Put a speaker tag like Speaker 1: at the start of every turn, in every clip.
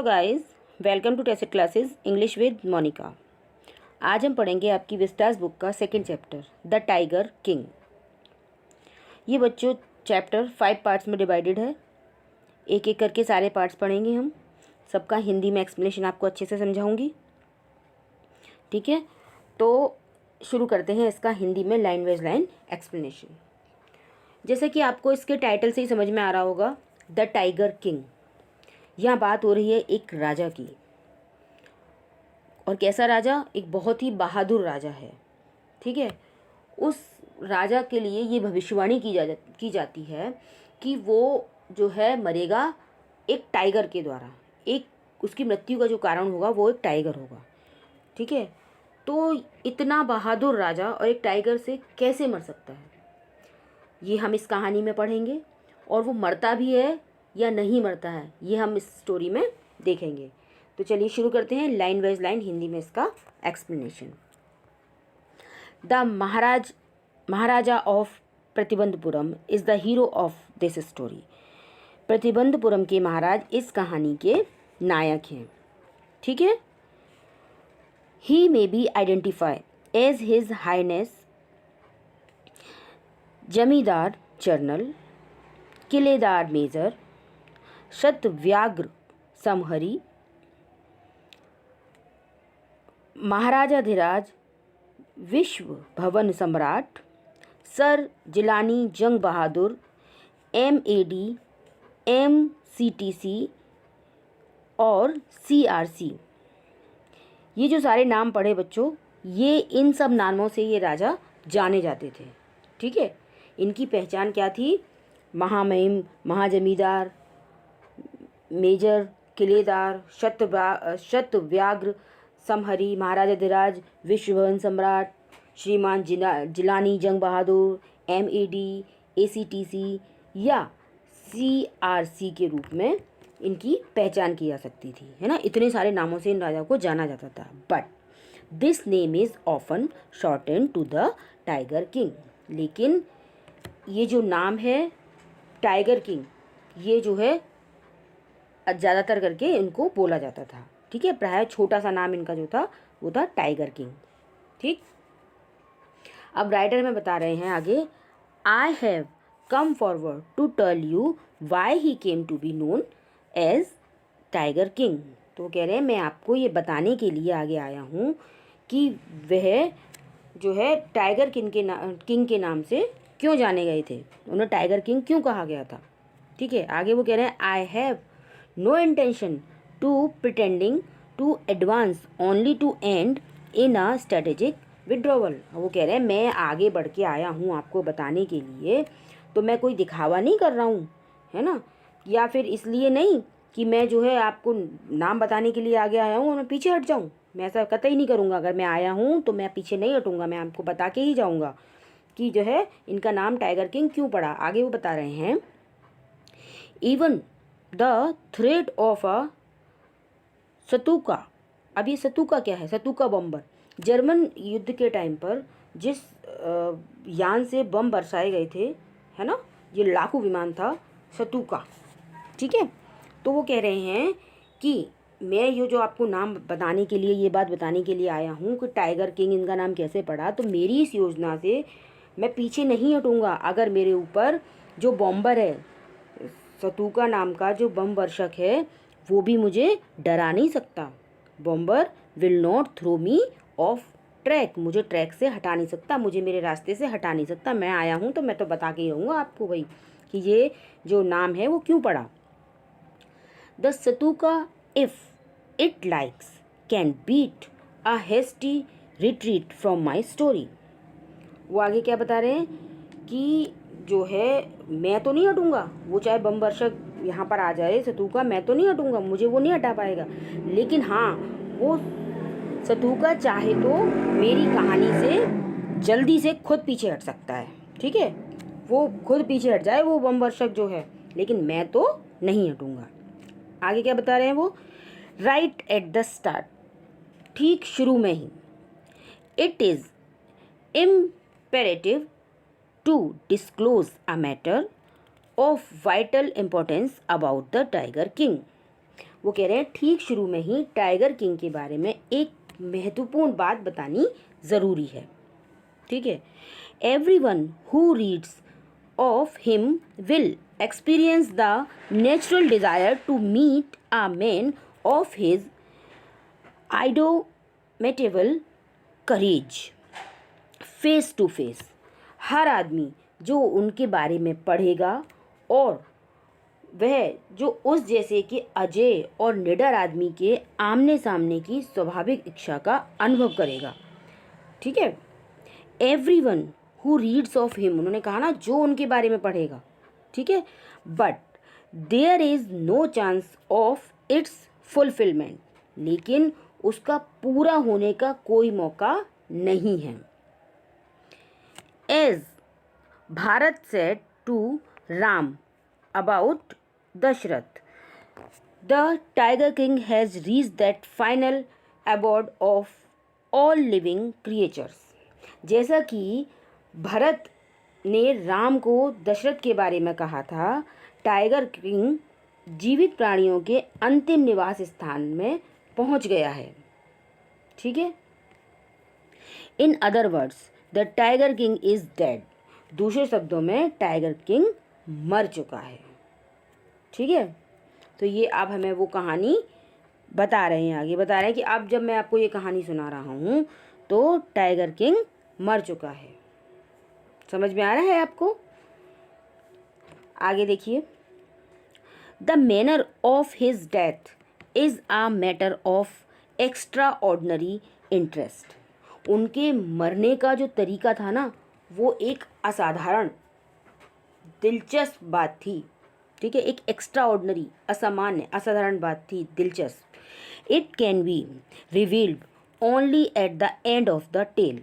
Speaker 1: Guys, welcome to test classes English with Monika. आज हम पढ़ेंगे आपकी विस्तास बुक का second chapter the tiger king. ये बच्चों चैप्टर 5 पार्ट्स में डिवाइडेड है। एक एक करके सारे पार्ट्स पढ़ेंगे हम। सबका हिंदी में एक्सप्लेनेशन आपको अच्छे से समझाऊंगी। ठीक है, तो शुरू करते हैं इसका हिंदी में लाइन वाइज लाइन एक्सप्लेनेशन। जैसे कि आपको इसके टाइटल से ही समझ में आ रहा होगा, द टाइगर किंग। यहाँ बात हो रही है एक राजा की। और कैसा राजा? एक बहुत ही बहादुर राजा है। ठीक है, उस राजा के लिए ये भविष्यवाणी की जाती है कि वो जो है मरेगा एक टाइगर के द्वारा। एक उसकी मृत्यु का जो कारण होगा वो एक टाइगर होगा। ठीक है, तो इतना बहादुर राजा और एक टाइगर से कैसे मर सकता है, ये हम इस कहानी में पढ़ेंगे। और वो मरता भी है या नहीं मरता है, ये हम इस स्टोरी में देखेंगे। तो चलिए शुरू करते हैं लाइन वाइज लाइन हिंदी में इसका explanation. The Maharaja of Pratibandhapuram is the hero of this story. Pratibandhapuram के महाराज इस कहानी के नायक हैं। ठीक है, he may be identify as his highness Zamindar general, Khiledar major, Satavyaghra Samhari, Maharajadhiraja, Vishva भवन सम्राट, सर जिलानी जंग बहादुर, MAD, MCTC और CRC। ये जो सारे नाम पढ़े बच्चों, ये इन सब नामों से ये राजा जाने जाते थे। ठीक है, इनकी पहचान क्या थी? महामहिम, महाजमींदार, मेजर, किलेदार, शतव्याग्र समहरी, महाराजाधिराज, विश्व भवन सम्राट, श्रीमान जिलानी जंग बहादुर, MAD, ACTC या CRC के रूप में इनकी पहचान की जा सकती थी, है ना। इतने सारे नामों से इन राजाओं को जाना जाता था। But this name is often shorten to the tiger king. लेकिन ये जो नाम है टाइगर किंग, ये जो है ज़्यादातर करके इनको बोला जाता था। ठीक है, प्राय छोटा सा नाम इनका जो था वो था टाइगर किंग। ठीक, अब राइटर में बता रहे हैं आगे, I have come forward to tell you why he came to be known as tiger king. तो कह रहे हैं मैं आपको ये बताने के लिए आगे आया हूँ कि वह जो है टाइगर किंग के नाम से क्यों जाने गए थे, उन्हें टाइगर किंग क्यों कहा गया था। ठीक है, आगे वो कह रहे हैं I have no intention to pretending to advance only to end in a strategic withdrawal. वो कह रहे हैं मैं आगे बढ़ के आया हूँ आपको बताने के लिए, तो मैं कोई दिखावा नहीं कर रहा हूँ, है ना। या फिर इसलिए नहीं कि मैं जो है आपको नाम बताने के लिए आगे आया हूँ और मैं पीछे हट जाऊँ। मैं ऐसा कतई नहीं करूँगा। अगर मैं आया हूँ तो मैं पीछे नहीं हटूँगा, मैं आपको बता के ही जाऊँगा कि जो है इनका नाम टाइगर किंग क्यों पड़ा। आगे वो बता रहे हैं, even the threat of a सतुका। अब ये सतुका क्या है? सतुका बम्बर। जर्मन युद्ध के टाइम पर जिस यान से बम बरसाए गए थे, है ना, ये लड़ाकू विमान था सतुका। ठीक है, तो वो कह रहे हैं कि मैं ये जो आपको नाम बताने के लिए, ये बात बताने के लिए आया हूँ कि टाइगर किंग इनका नाम कैसे पड़ा, तो मेरी इस योजना से मैं पीछे नहीं हटूँगा। अगर मेरे ऊपर जो बॉम्बर है, सतुका नाम का जो बम वर्षक है, वो भी मुझे डरा नहीं सकता। Bomber will not throw me off track. मुझे ट्रैक से हटा नहीं सकता, मुझे मेरे रास्ते से हटा नहीं सकता। मैं आया हूँ तो मैं तो बता के ही रहूँगा आपको भाई कि ये जो नाम है वो क्यों पड़ा। द सतुका if it likes can beat a hasty retreat from my story. वो आगे क्या बता रहे हैं कि जो है मैं तो नहीं हटूँगा, वो चाहे बम वर्षक यहाँ पर आ जाए सतुका, मैं तो नहीं हटूँगा, मुझे वो नहीं हटा पाएगा। लेकिन हाँ, वो सतुका चाहे तो मेरी कहानी से जल्दी से खुद पीछे हट सकता है। ठीक है, वो खुद पीछे हट जाए वो बम वर्षक जो है, लेकिन मैं तो नहीं हटूँगा। आगे क्या बता रहे हैं वो, राइट एट द स्टार्ट, ठीक शुरू में ही, it is imperative to disclose a matter of vital importance about the Tiger King। वो कह रहे हैं ठीक शुरू में ही टाइगर किंग के बारे में एक महत्वपूर्ण बात बतानी ज़रूरी है। ठीक है, everyone who reads of him will experience the natural desire to meet a man of his indomitable courage face to face. हर आदमी जो उनके बारे में पढ़ेगा और वह जो उस जैसे कि अजय और निडर आदमी के आमने सामने की स्वाभाविक इच्छा का अनुभव करेगा। ठीक है, everyone who reads of him, उन्होंने कहा ना जो उनके बारे में पढ़ेगा। ठीक है, but there is no chance of its fulfilment, लेकिन उसका पूरा होने का कोई मौका नहीं है। As Bharat said to Ram about Dasharath, the tiger king has reached that final abode of all living creatures. जैसा कि भरत ने राम को दशरथ के बारे में कहा था, टाइगर किंग जीवित प्राणियों के अंतिम निवास स्थान में पहुंच गया है। ठीक है, in other words the tiger king is dead. दूसरे शब्दों में टाइगर किंग मर चुका है। ठीक है, तो ये अब हमें वो कहानी बता रहे हैं, आगे बता रहे हैं कि अब जब मैं आपको ये कहानी सुना रहा हूँ तो टाइगर किंग मर चुका है। समझ में आ रहा है आपको? आगे देखिए, the manner of his death is a matter of extra ordinary interest. उनके मरने का जो तरीका था ना, वो एक असाधारण दिलचस्प बात थी। ठीक है, एक एक्स्ट्रा ऑर्डनरी, असामान्य, असाधारण बात थी, दिलचस्प। It can be revealed only at the end of the tale.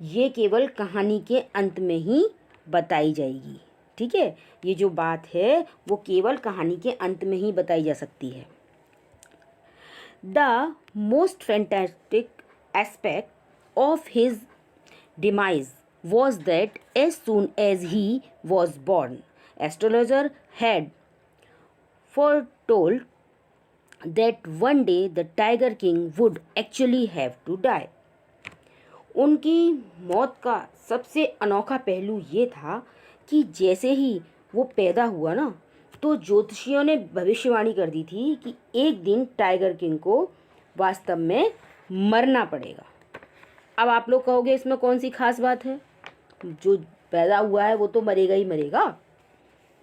Speaker 1: ये केवल कहानी के अंत में ही बताई जाएगी। ठीक है, ये जो बात है वो केवल कहानी के अंत में ही बताई जा सकती है। The most fantastic aspect of his demise was that as soon as he was born, astrologer had foretold that one day the Tiger King would actually have to die. उनकी मौत का सबसे अनोखा पहलू ये था कि जैसे ही वो पैदा हुआ ना, तो ज्योतिषियों ने भविष्यवाणी कर दी थी कि एक दिन टाइगर किंग को वास्तव में मरना पड़ेगा। अब आप लोग कहोगे इसमें कौन सी खास बात है? जो पैदा हुआ है वो तो मरेगा ही मरेगा।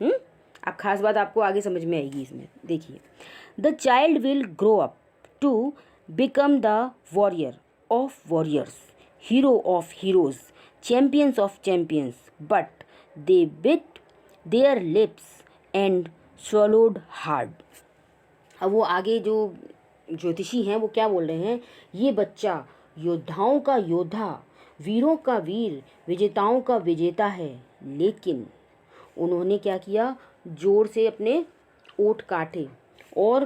Speaker 1: अब खास बात आपको आगे समझ में आएगी इसमें। देखिए, the child will grow up to become the warrior of warriors, hero of heroes, champions of champions, but they bit their lips and swallowed hard. अब वो आगे जो ज्योतिषी हैं वो क्या बोल रहे हैं, ये बच्चा योद्धाओं का योद्धा, वीरों का वीर, विजेताओं का विजेता है, लेकिन उन्होंने क्या किया, जोर से अपने ओठ काटे और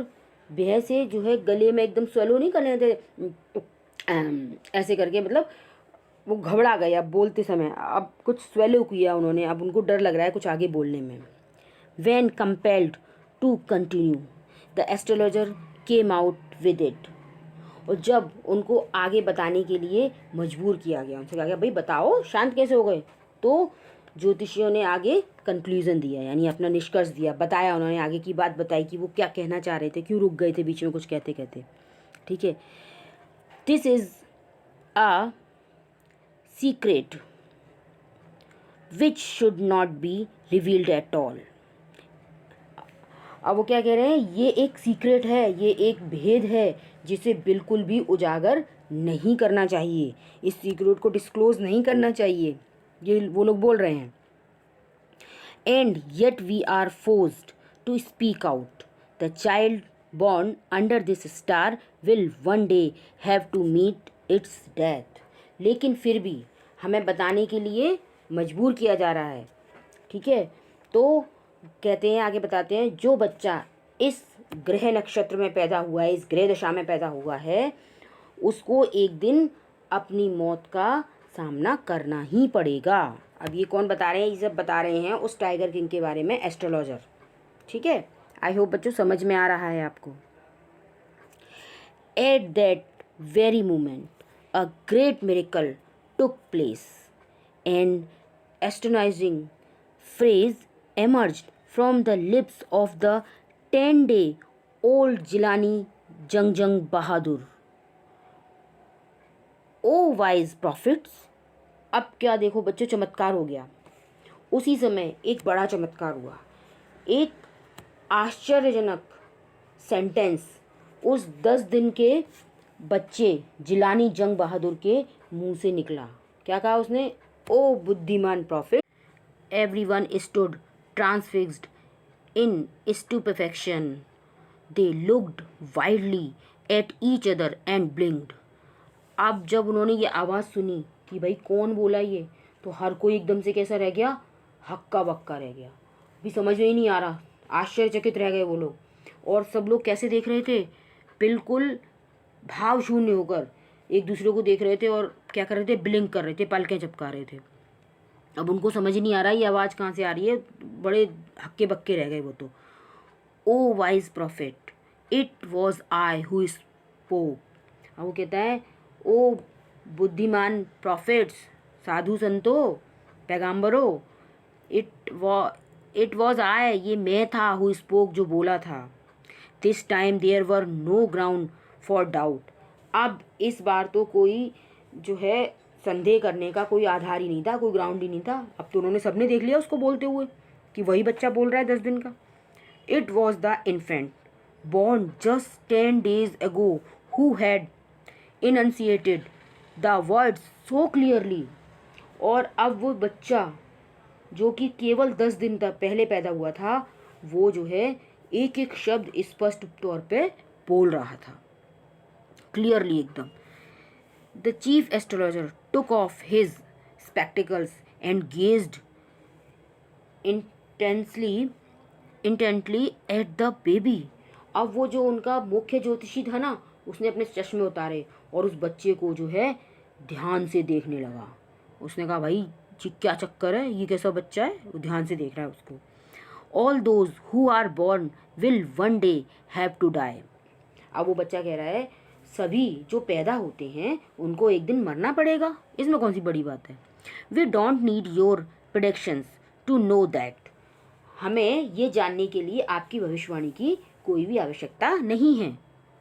Speaker 1: वह से जो है गले में एकदम स्वेलो नहीं करने थे, ऐसे करके, मतलब वो घबरा गए अब बोलते समय, अब कुछ स्वेलो किया उन्होंने, अब उनको डर लग रहा है कुछ आगे बोलने में। When compelled to continue the astrologer came out with it. और जब उनको आगे बताने के लिए मजबूर किया गया, उनसे कहा गया भाई बताओ शांत कैसे हो गए, तो ज्योतिषियों ने आगे कंक्लूजन दिया, यानी अपना निष्कर्ष दिया, बताया, उन्होंने आगे की बात बताई कि वो क्या कहना चाह रहे थे, क्यों रुक गए थे बीच में कुछ कहते कहते। ठीक है, this is a secret which should not be revealed at all. अब वो क्या कह रहे हैं, ये एक सीक्रेट है, ये एक भेद है जिसे बिल्कुल भी उजागर नहीं करना चाहिए, इस सीक्रेट को डिस्क्लोज नहीं करना चाहिए, ये वो लोग बोल रहे हैं। And yet we are forced to speak out. The child born under this star will one day have to meet its death। लेकिन फिर भी हमें बताने के लिए मजबूर किया जा रहा है। ठीक है, तो कहते हैं, आगे बताते हैं, जो बच्चा इस ग्रह नक्षत्र में पैदा हुआ है, इस ग्रह दशा में पैदा हुआ है, उसको एक दिन अपनी मौत का सामना करना ही पड़ेगा। अब ये कौन बता रहे हैं, ये सब बता रहे हैं उस टाइगर किंग के बारे में एस्ट्रोलॉजर। ठीक है, आई होप बच्चों समझ में आ रहा है आपको। At that very moment, a great miracle took place. An astonishing phrase emerged from the lips of the 10-day-old Jilani Jangjang Bahadur. O wise profits. अब क्या देखो बच्चों, चमत्कार हो गया। उसी समय एक बड़ा चमत्कार हुआ। एक आश्चर्यजनक सेंटेंस उस 10 दिन के बच्चे जिलानी जंग बहादुर के मुंह से निकला। क्या कहा उसने? ओ बुद्धिमान prophet. Everyone stood transfixed in stupefaction. They looked widely at each other and blinked. अब जब उन्होंने ये आवाज़ सुनी कि भाई कौन बोला ये, तो हर कोई एकदम से कैसा रह गया? हक्का बक्का रह गया। भी समझ में ही नहीं आ रहा, आश्चर्यचकित रह गए वो लोग। और सब लोग कैसे देख रहे थे? बिल्कुल भाव शून्य होकर एक दूसरे को देख रहे थे और क्या कर रहे थे? ब्लिंक कर रहे थे, पलकें झपका रहे थे। अब उनको समझ ही नहीं आ रहा ये आवाज़ कहाँ से आ रही है, बड़े हक्के बक्के रह गए वो तो। O wise prophet, it was I who spoke. अब वो कहता है, ओ बुद्धिमान प्रॉफिट्स, साधु संतो, पैगंबरों, इट वॉज आई, ये मैं था, हु स्पोक, जो बोला था। This time there were no ground for doubt. अब इस बार तो कोई जो है संदेह करने का कोई आधार ही नहीं था, कोई ग्राउंड ही नहीं था। अब तो उन्होंने सबने देख लिया उसको बोलते हुए कि वही बच्चा बोल रहा है 10 दिन का। It was the infant born just 10 days ago who had enunciated the words so clearly। और अब वो बच्चा जो कि केवल 10 दिन तक पहले पैदा हुआ था, वो जो है एक एक शब्द स्पष्ट तौर पे बोल रहा था, क्लियरली एकदम। The chief astrologer took off his spectacles and gazed intently at the baby. अब वो जो उनका मुख्य ज्योतिषी था ना, उसने अपने चश्मे उतारे और उस बच्चे को जो है ध्यान से देखने लगा। उसने कहा, भाई जी क्या चक्कर है, ये कैसा बच्चा है? वो ध्यान से देख रहा है उसको। All those who are born will one day have to die. अब वो बच्चा कह रहा है, सभी जो पैदा होते हैं उनको एक दिन मरना पड़ेगा, इसमें कौन सी बड़ी बात है। We don't need your predictions to know that. हमें ये जानने के लिए आपकी भविष्यवाणी की कोई भी आवश्यकता नहीं है।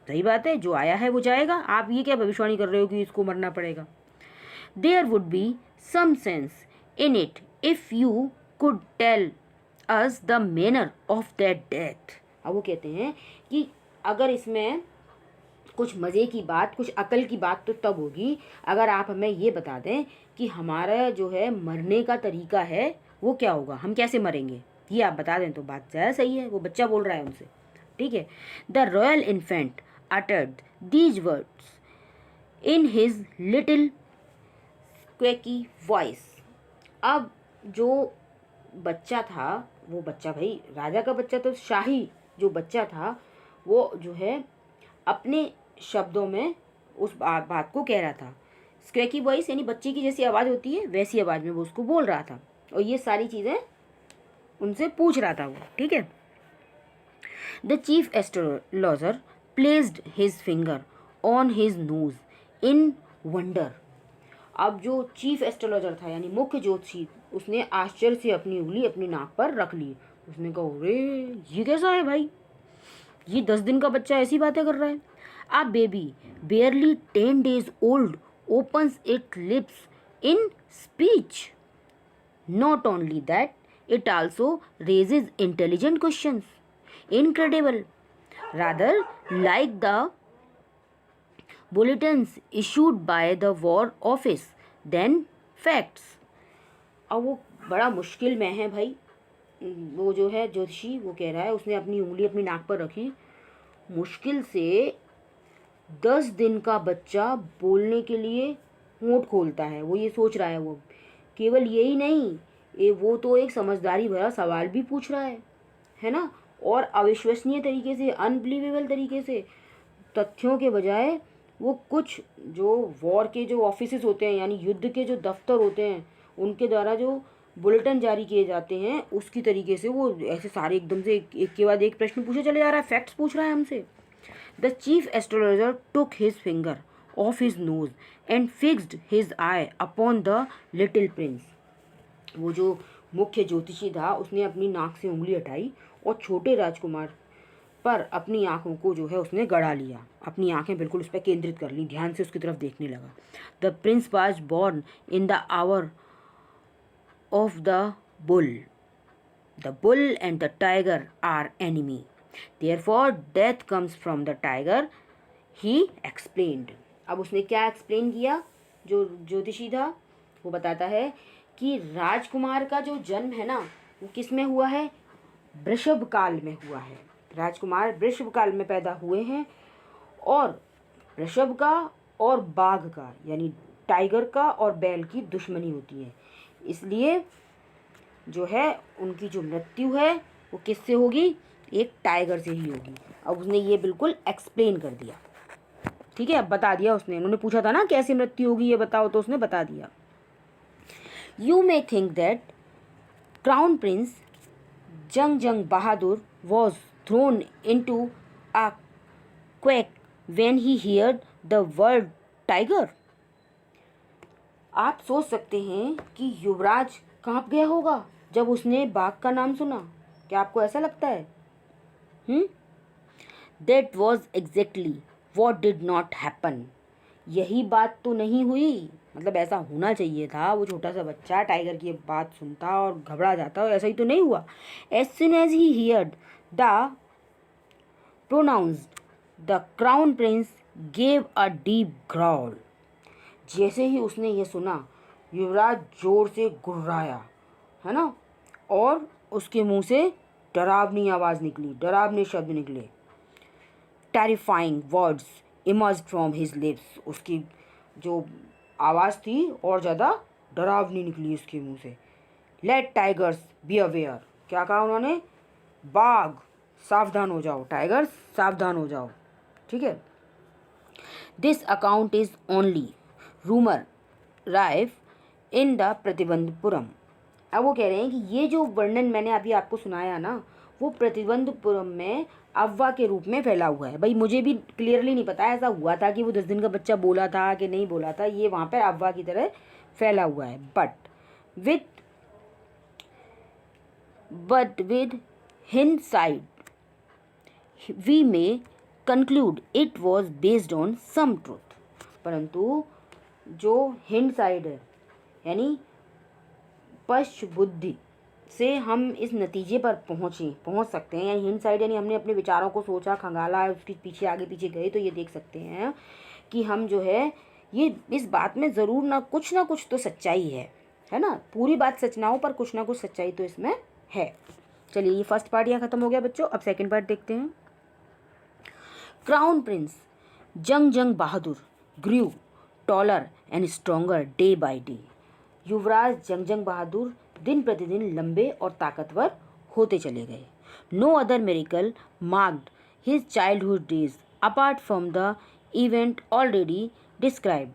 Speaker 1: सही बात है, जो आया है वो जाएगा। आप ये क्या भविष्यवाणी कर रहे हो कि इसको मरना पड़ेगा। There would be some sense in it if you could tell us the manner of that death. अब वो कहते हैं कि अगर इसमें कुछ मज़े की बात, कुछ अकल की बात तो तब होगी अगर आप हमें ये बता दें कि हमारा जो है मरने का तरीका है वो क्या होगा, हम कैसे मरेंगे, ये आप बता दें तो बात ज़्यादा सही है। वो बच्चा बोल रहा है उनसे, ठीक है। The royal infant uttered these words in his little quaky voice. अब जो बच्चा था, वो बच्चा भाई राजा का बच्चा, तो शाही जो बच्चा था वो जो है अपने शब्दों में उस बात को कह रहा था। स्क्वेकी वॉइस यानी बच्चे की जैसी आवाज़ होती है वैसी आवाज़ में वो उसको बोल रहा था और ये सारी चीज़ें उनसे पूछ रहा था वो, ठीक है। The chief astrologer placed his finger on his nose in wonder. अब जो चीफ एस्ट्रोलॉजर था यानी मुख्य ज्योतिषी, उसने आश्चर्य से अपनी उंगली अपनी नाक पर रख ली। उसने कहा, अरे ये कैसा है भाई, ये 10 दिन का बच्चा ऐसी बातें कर रहा है। A baby barely 10 days old opens its lips in speech. Not only that, it also raises intelligent questions. Incredible. Rather like the bulletins issued by the War Office than facts. अब वो बड़ा मुश्किल में है भाई। वो जो है ज्योतिषी वो कह रहा है, उसने अपनी उंगली अपनी नाक पर रखी, मुश्किल से 10 दिन का बच्चा बोलने के लिए होंठ खोलता है। वो ये सोच रहा है, वो केवल यही नहीं, वो तो एक समझदारी भरा सवाल भी पूछ रहा है ना, और अविश्वसनीय तरीके से, अनबिलीवेबल तरीके से, तथ्यों के बजाय वो कुछ जो वॉर के जो ऑफिसेस होते हैं यानी युद्ध के जो दफ्तर होते हैं उनके द्वारा जो बुलेटिन जारी किए जाते हैं उसकी तरीके से वो ऐसे सारे एकदम से एक के बाद एक प्रश्न पूछे चले जा रहा है, फैक्ट्स पूछ रहा है हमसे। The chief astrologer took his finger of his nose and fixed his I upon the little Prince. वो जो मुख्य ज्योतिषी था उसने अपनी नाक से उंगली हटाई और छोटे राजकुमार पर अपनी आंखों को जो है उसने गड़ा लिया, अपनी आंखें बिल्कुल उस पर केंद्रित कर ली, ध्यान से उसकी तरफ देखने लगा। The Prince was born in the hour of the bull. The bull and the tiger are enemy. Therefore, death comes from the tiger. He explained. अब उसने क्या एक्सप्लेन किया? जो ज्योतिषी था वो बताता है कि राजकुमार का जो जन्म है ना वो किस में हुआ है? वृषभ काल में हुआ है। राजकुमार वृषभ काल में पैदा हुए हैं और वृषभ का और बाघ का यानी टाइगर का और बैल की दुश्मनी होती है, इसलिए जो है उनकी जो मृत्यु है वो किससे होगी? एक टाइगर से ही होगी। अब उसने ये बिल्कुल एक्सप्लेन कर दिया, ठीक है, अब बता दिया उसने। उन्होंने पूछा था ना कैसी मृत्यु होगी ये बताओ, तो उसने बता दिया। You may think that crown prince Jung Bahadur was thrown into a quake when he heard the word tiger. आप सोच सकते हैं कि युवराज कांप गया होगा जब उसने बाघ का नाम सुना। क्या आपको ऐसा लगता है? That was exactly what did not happen. यही बात तो नहीं हुई, मतलब ऐसा होना चाहिए था। वो छोटा सा बच्चा टाइगर की बात सुनता और घबरा जाता, और ऐसा ही तो नहीं हुआ। As soon as he heard the pronounced, the crown prince gave a deep growl. जैसे ही उसने ये सुना युवराज जोर से गुर्राया, है ना, और उसके मुंह से डरावनी आवाज़ निकली, डरावने शब्द निकले। Terrifying words emerged from his lips. उसकी जो आवाज़ थी और ज़्यादा डरावनी निकली उसके मुंह से। Let tigers be aware. क्या कहा उन्होंने? बाघ सावधान हो जाओ, टाइगर्स सावधान हो जाओ, ठीक है। This account is only rumour rife in the Pratibandapuram. अब वो कह रहे हैं कि ये जो वर्णन मैंने अभी आपको सुनाया ना वो प्रतिबंधपुरम में अफवाह के रूप में फैला हुआ है। भाई मुझे भी क्लियरली नहीं पता ऐसा हुआ था कि वो 10 दिन का बच्चा बोला था कि नहीं बोला था, ये वहाँ पर अफवाह की तरह फैला हुआ है। But with hindsight we may conclude it was based on some truth. परंतु जो हिंडसाइड है यानी पश्च बुद्धि से हम इस नतीजे पर पहुंच सकते हैं, यानी हिंडसाइड यानी हमने अपने विचारों को सोचा, खंगाला, उसके पीछे आगे पीछे गए तो ये देख सकते हैं कि हम जो है ये इस बात में ज़रूर ना कुछ तो सच्चाई है ना। पूरी बात सच ना हो पर कुछ ना कुछ सच्चाई तो इसमें है। चलिए ये फर्स्ट पार्ट यहाँ ख़त्म हो गया बच्चों, अब सेकेंड पार्ट देखते हैं। Crown prince Jung Bahadur grew taller and stronger day by day. युवराज जंग बहादुर दिन प्रतिदिन लंबे और ताकतवर होते चले गए। No other miracle marked his childhood days apart from the event already describe.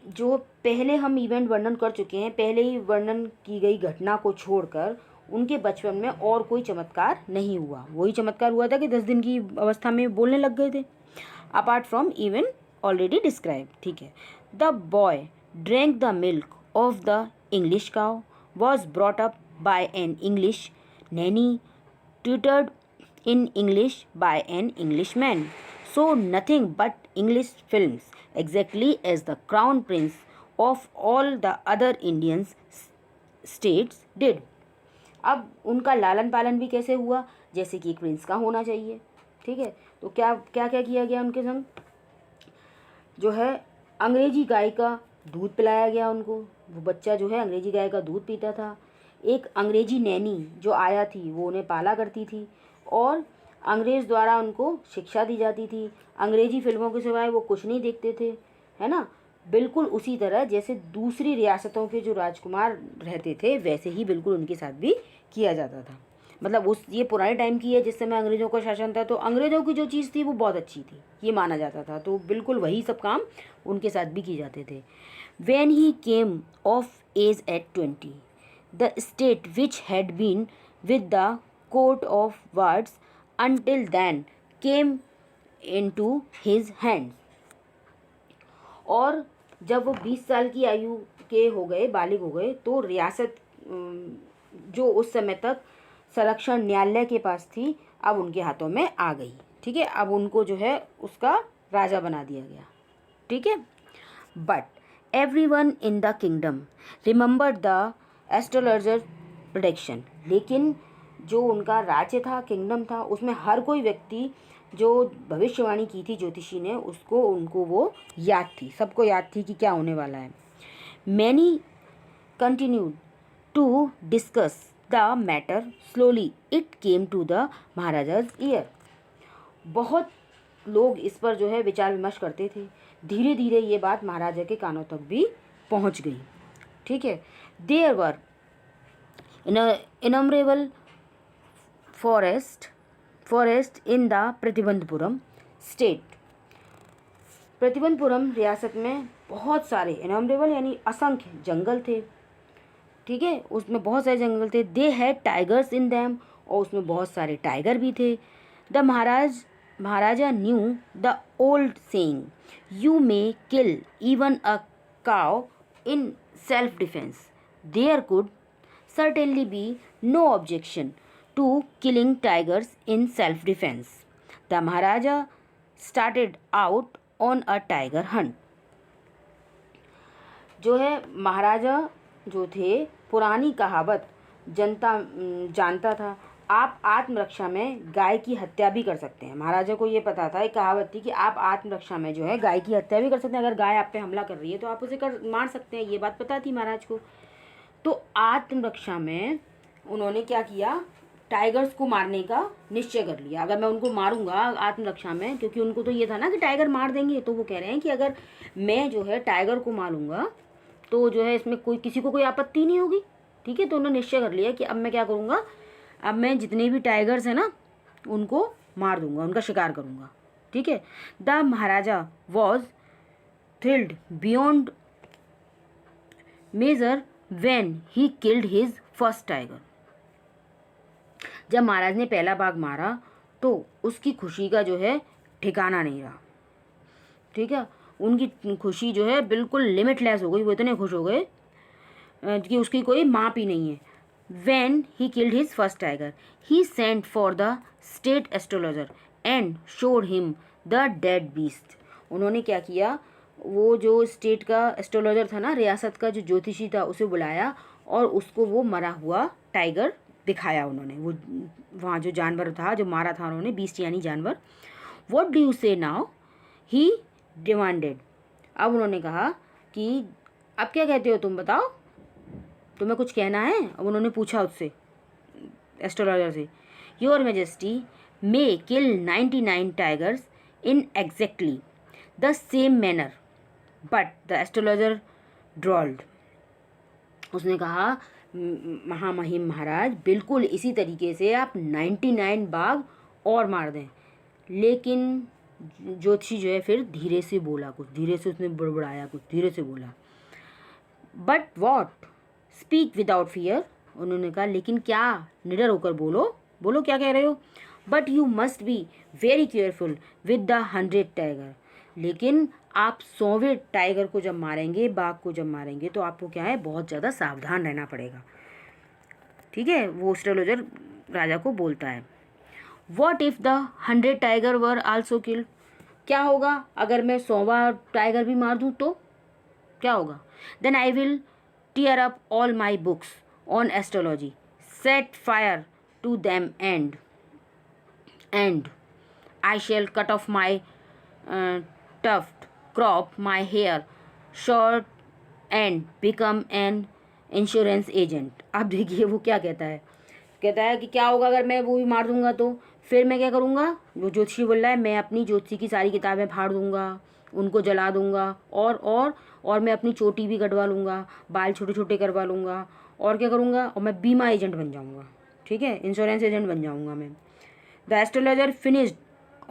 Speaker 1: जो पहले हम इवेंट वर्णन कर चुके हैं, पहले ही वर्णन की गई घटना को छोड़कर उनके बचपन में और कोई चमत्कार नहीं हुआ। वही चमत्कार हुआ था कि 10 दिन की अवस्था में बोलने लग गए थे। Apart from event already describe, ठीक है। The boy drank the milk of the English cow, was brought up by an English nanny, tutored in English by an Englishman, saw nothing but English films, exactly as the crown prince of all the other Indian states did. अब उनका लालन पालन भी कैसे हुआ? जैसे कि एक Prince का होना चाहिए, ठीक है। तो क्या क्या क्या किया गया उनके संग? जो है अंग्रेजी गाय का दूध पिलाया गया उनको। वो बच्चा जो है अंग्रेजी गाय का दूध पीता था। एक अंग्रेजी नैनी जो आया थी वो उन्हें पाला करती थी और अंग्रेज़ द्वारा उनको शिक्षा दी जाती थी। अंग्रेजी फिल्मों के सिवाय वो कुछ नहीं देखते थे, है ना। बिल्कुल उसी तरह जैसे दूसरी रियासतों के जो राजकुमार रहते थे वैसे ही बिल्कुल उनके साथ भी किया जाता था। मतलब ये पुराने टाइम की है जिस समय अंग्रेज़ों का शासन था, तो अंग्रेज़ों की जो चीज़ थी वो बहुत अच्छी थी ये माना जाता था। तो बिल्कुल वही सब काम उनके साथ भी किए जाते थे। When he came of age at 20, the state which had been with the court of wards until then came into his hands। और जब वो 20 साल की आयु के हो गए, बालिग हो गए, तो रियासत जो उस समय तक संरक्षण न्यायालय के पास थी अब उनके हाथों में आ गई। ठीक है, अब उनको जो है उसका राजा बना दिया गया। ठीक है, but everyone in the kingdom remembered the astrologer prediction. लेकिन जो उनका राज्य था, किंगडम था, उसमें हर कोई व्यक्ति जो भविष्यवाणी की थी ज्योतिषी ने उनको वो याद थी, सबको याद थी कि क्या होने वाला है। Many continued to discuss the matter, slowly it came to the Maharaja's ear. बहुत लोग इस पर जो है विचार विमर्श करते थे, धीरे धीरे ये बात महाराजा के कानों तक भी पहुंच गई। ठीक है, there were innumerable forest in the Pratibandapuram state. Pratibandapuram रियासत में बहुत सारे, इनमरेबल यानी असंख्य जंगल थे। ठीक है, उसमें बहुत सारे जंगल थे। They had tigers in them, और उसमें बहुत सारे टाइगर भी थे। The maharaja knew the old saying, you may kill even a cow in self defence. There could certainly be no objection to killing tigers in self-defense. The Maharaja started out on a tiger hunt. जो है महाराजा जो थे, पुरानी कहावत जनता जानता था, आप आत्मरक्षा में गाय की हत्या भी कर सकते हैं। महाराजा को ये पता था, एक कहावत थी कि आप आत्मरक्षा में जो है गाय की हत्या भी कर सकते हैं। अगर गाय आप पे हमला कर रही है तो आप उसे मार सकते हैं, ये बात पता थी महाराज को। तो आत्मरक्षा में उन्होंने क्या किया, टाइगर्स को मारने का निश्चय कर लिया। अगर मैं उनको मारूंगा आत्मरक्षा में, क्योंकि उनको तो ये था ना कि टाइगर मार देंगे, तो वो कह रहे हैं कि अगर मैं जो है टाइगर को मारूंगा तो जो है इसमें किसी को कोई आपत्ति नहीं होगी। ठीक है, तो उन्होंने निश्चय कर लिया कि अब मैं क्या करूँगा, अब मैं जितने भी टाइगर्स हैं ना उनको मार दूंगा, उनका शिकार करूँगा। ठीक है, the maharaja was thrilled beyond measure when he killed his first tiger। जब महाराज ने पहला बाघ मारा तो उसकी खुशी का जो है ठिकाना नहीं रहा। ठीक है, उनकी खुशी जो है बिल्कुल लिमिटलेस हो गई, वो इतने खुश हो गए कि उसकी कोई माप ही नहीं है। when he killed his first tiger he sent for the state astrologer and showed him the dead beast। उन्होंने क्या किया, वो जो स्टेट का एस्ट्रोलॉजर था ना, रियासत का जो ज्योतिषी था, उसे बुलाया और उसको वो मरा हुआ टाइगर दिखाया उन्होंने। वो वहाँ जो जानवर था जो मारा था उन्होंने, बीस्ट यानी जानवर। व्हाट डू यू से नाउ, ही डिमांडेड। अब उन्होंने कहा कि अब क्या कहते हो तुम, बताओ, तुम्हें कुछ कहना है। अब उन्होंने पूछा उससे, एस्ट्रोलॉजर से, your majesty may kill 99 tigers in exactly the same manner but the astrologer drawled. उसने कहा, महामहिम महाराज, बिल्कुल इसी तरीके से आप 99 बाघ और मार दें। लेकिन ज्योतिषी जो है फिर धीरे से बोला, कुछ धीरे से उसने बड़बड़ाया, कुछ धीरे से बोला। But what, speak without fear. उन्होंने कहा, लेकिन क्या, निडर होकर बोलो, बोलो क्या कह रहे हो। But you must be very careful with the 100 tiger. लेकिन आप 100वें टाइगर को जब मारेंगे, बाघ को जब मारेंगे, तो आपको क्या है, बहुत ज़्यादा सावधान रहना पड़ेगा। ठीक है, वो एस्ट्रोलॉजर राजा को बोलता है। What if the 100 tiger were also killed. क्या होगा अगर मैं 100वां टाइगर भी मार दूँ तो क्या होगा। Then I will tear up all my books on astrology, set fire to them and I shall cut off my tuft, crop my hair short and become an insurance agent। अब देखिए वो क्या कहता है, कहता है कि क्या होगा अगर मैं वो भी मार दूंगा तो फिर मैं क्या करूँगा। वो ज्योतिषी बोल रहा है, मैं अपनी ज्योतिषी की सारी किताबें फाड़ दूंगा, उनको जला दूंगा, और मैं अपनी चोटी भी कटवा लूँगा, बाल छोटे छोटे करवा लूँगा, और क्या करूँगा, और मैं बीमा एजेंट बन जाऊँगा। ठीक है, इंश्योरेंस एजेंट बन जाऊँगा मैं। The astrologer finished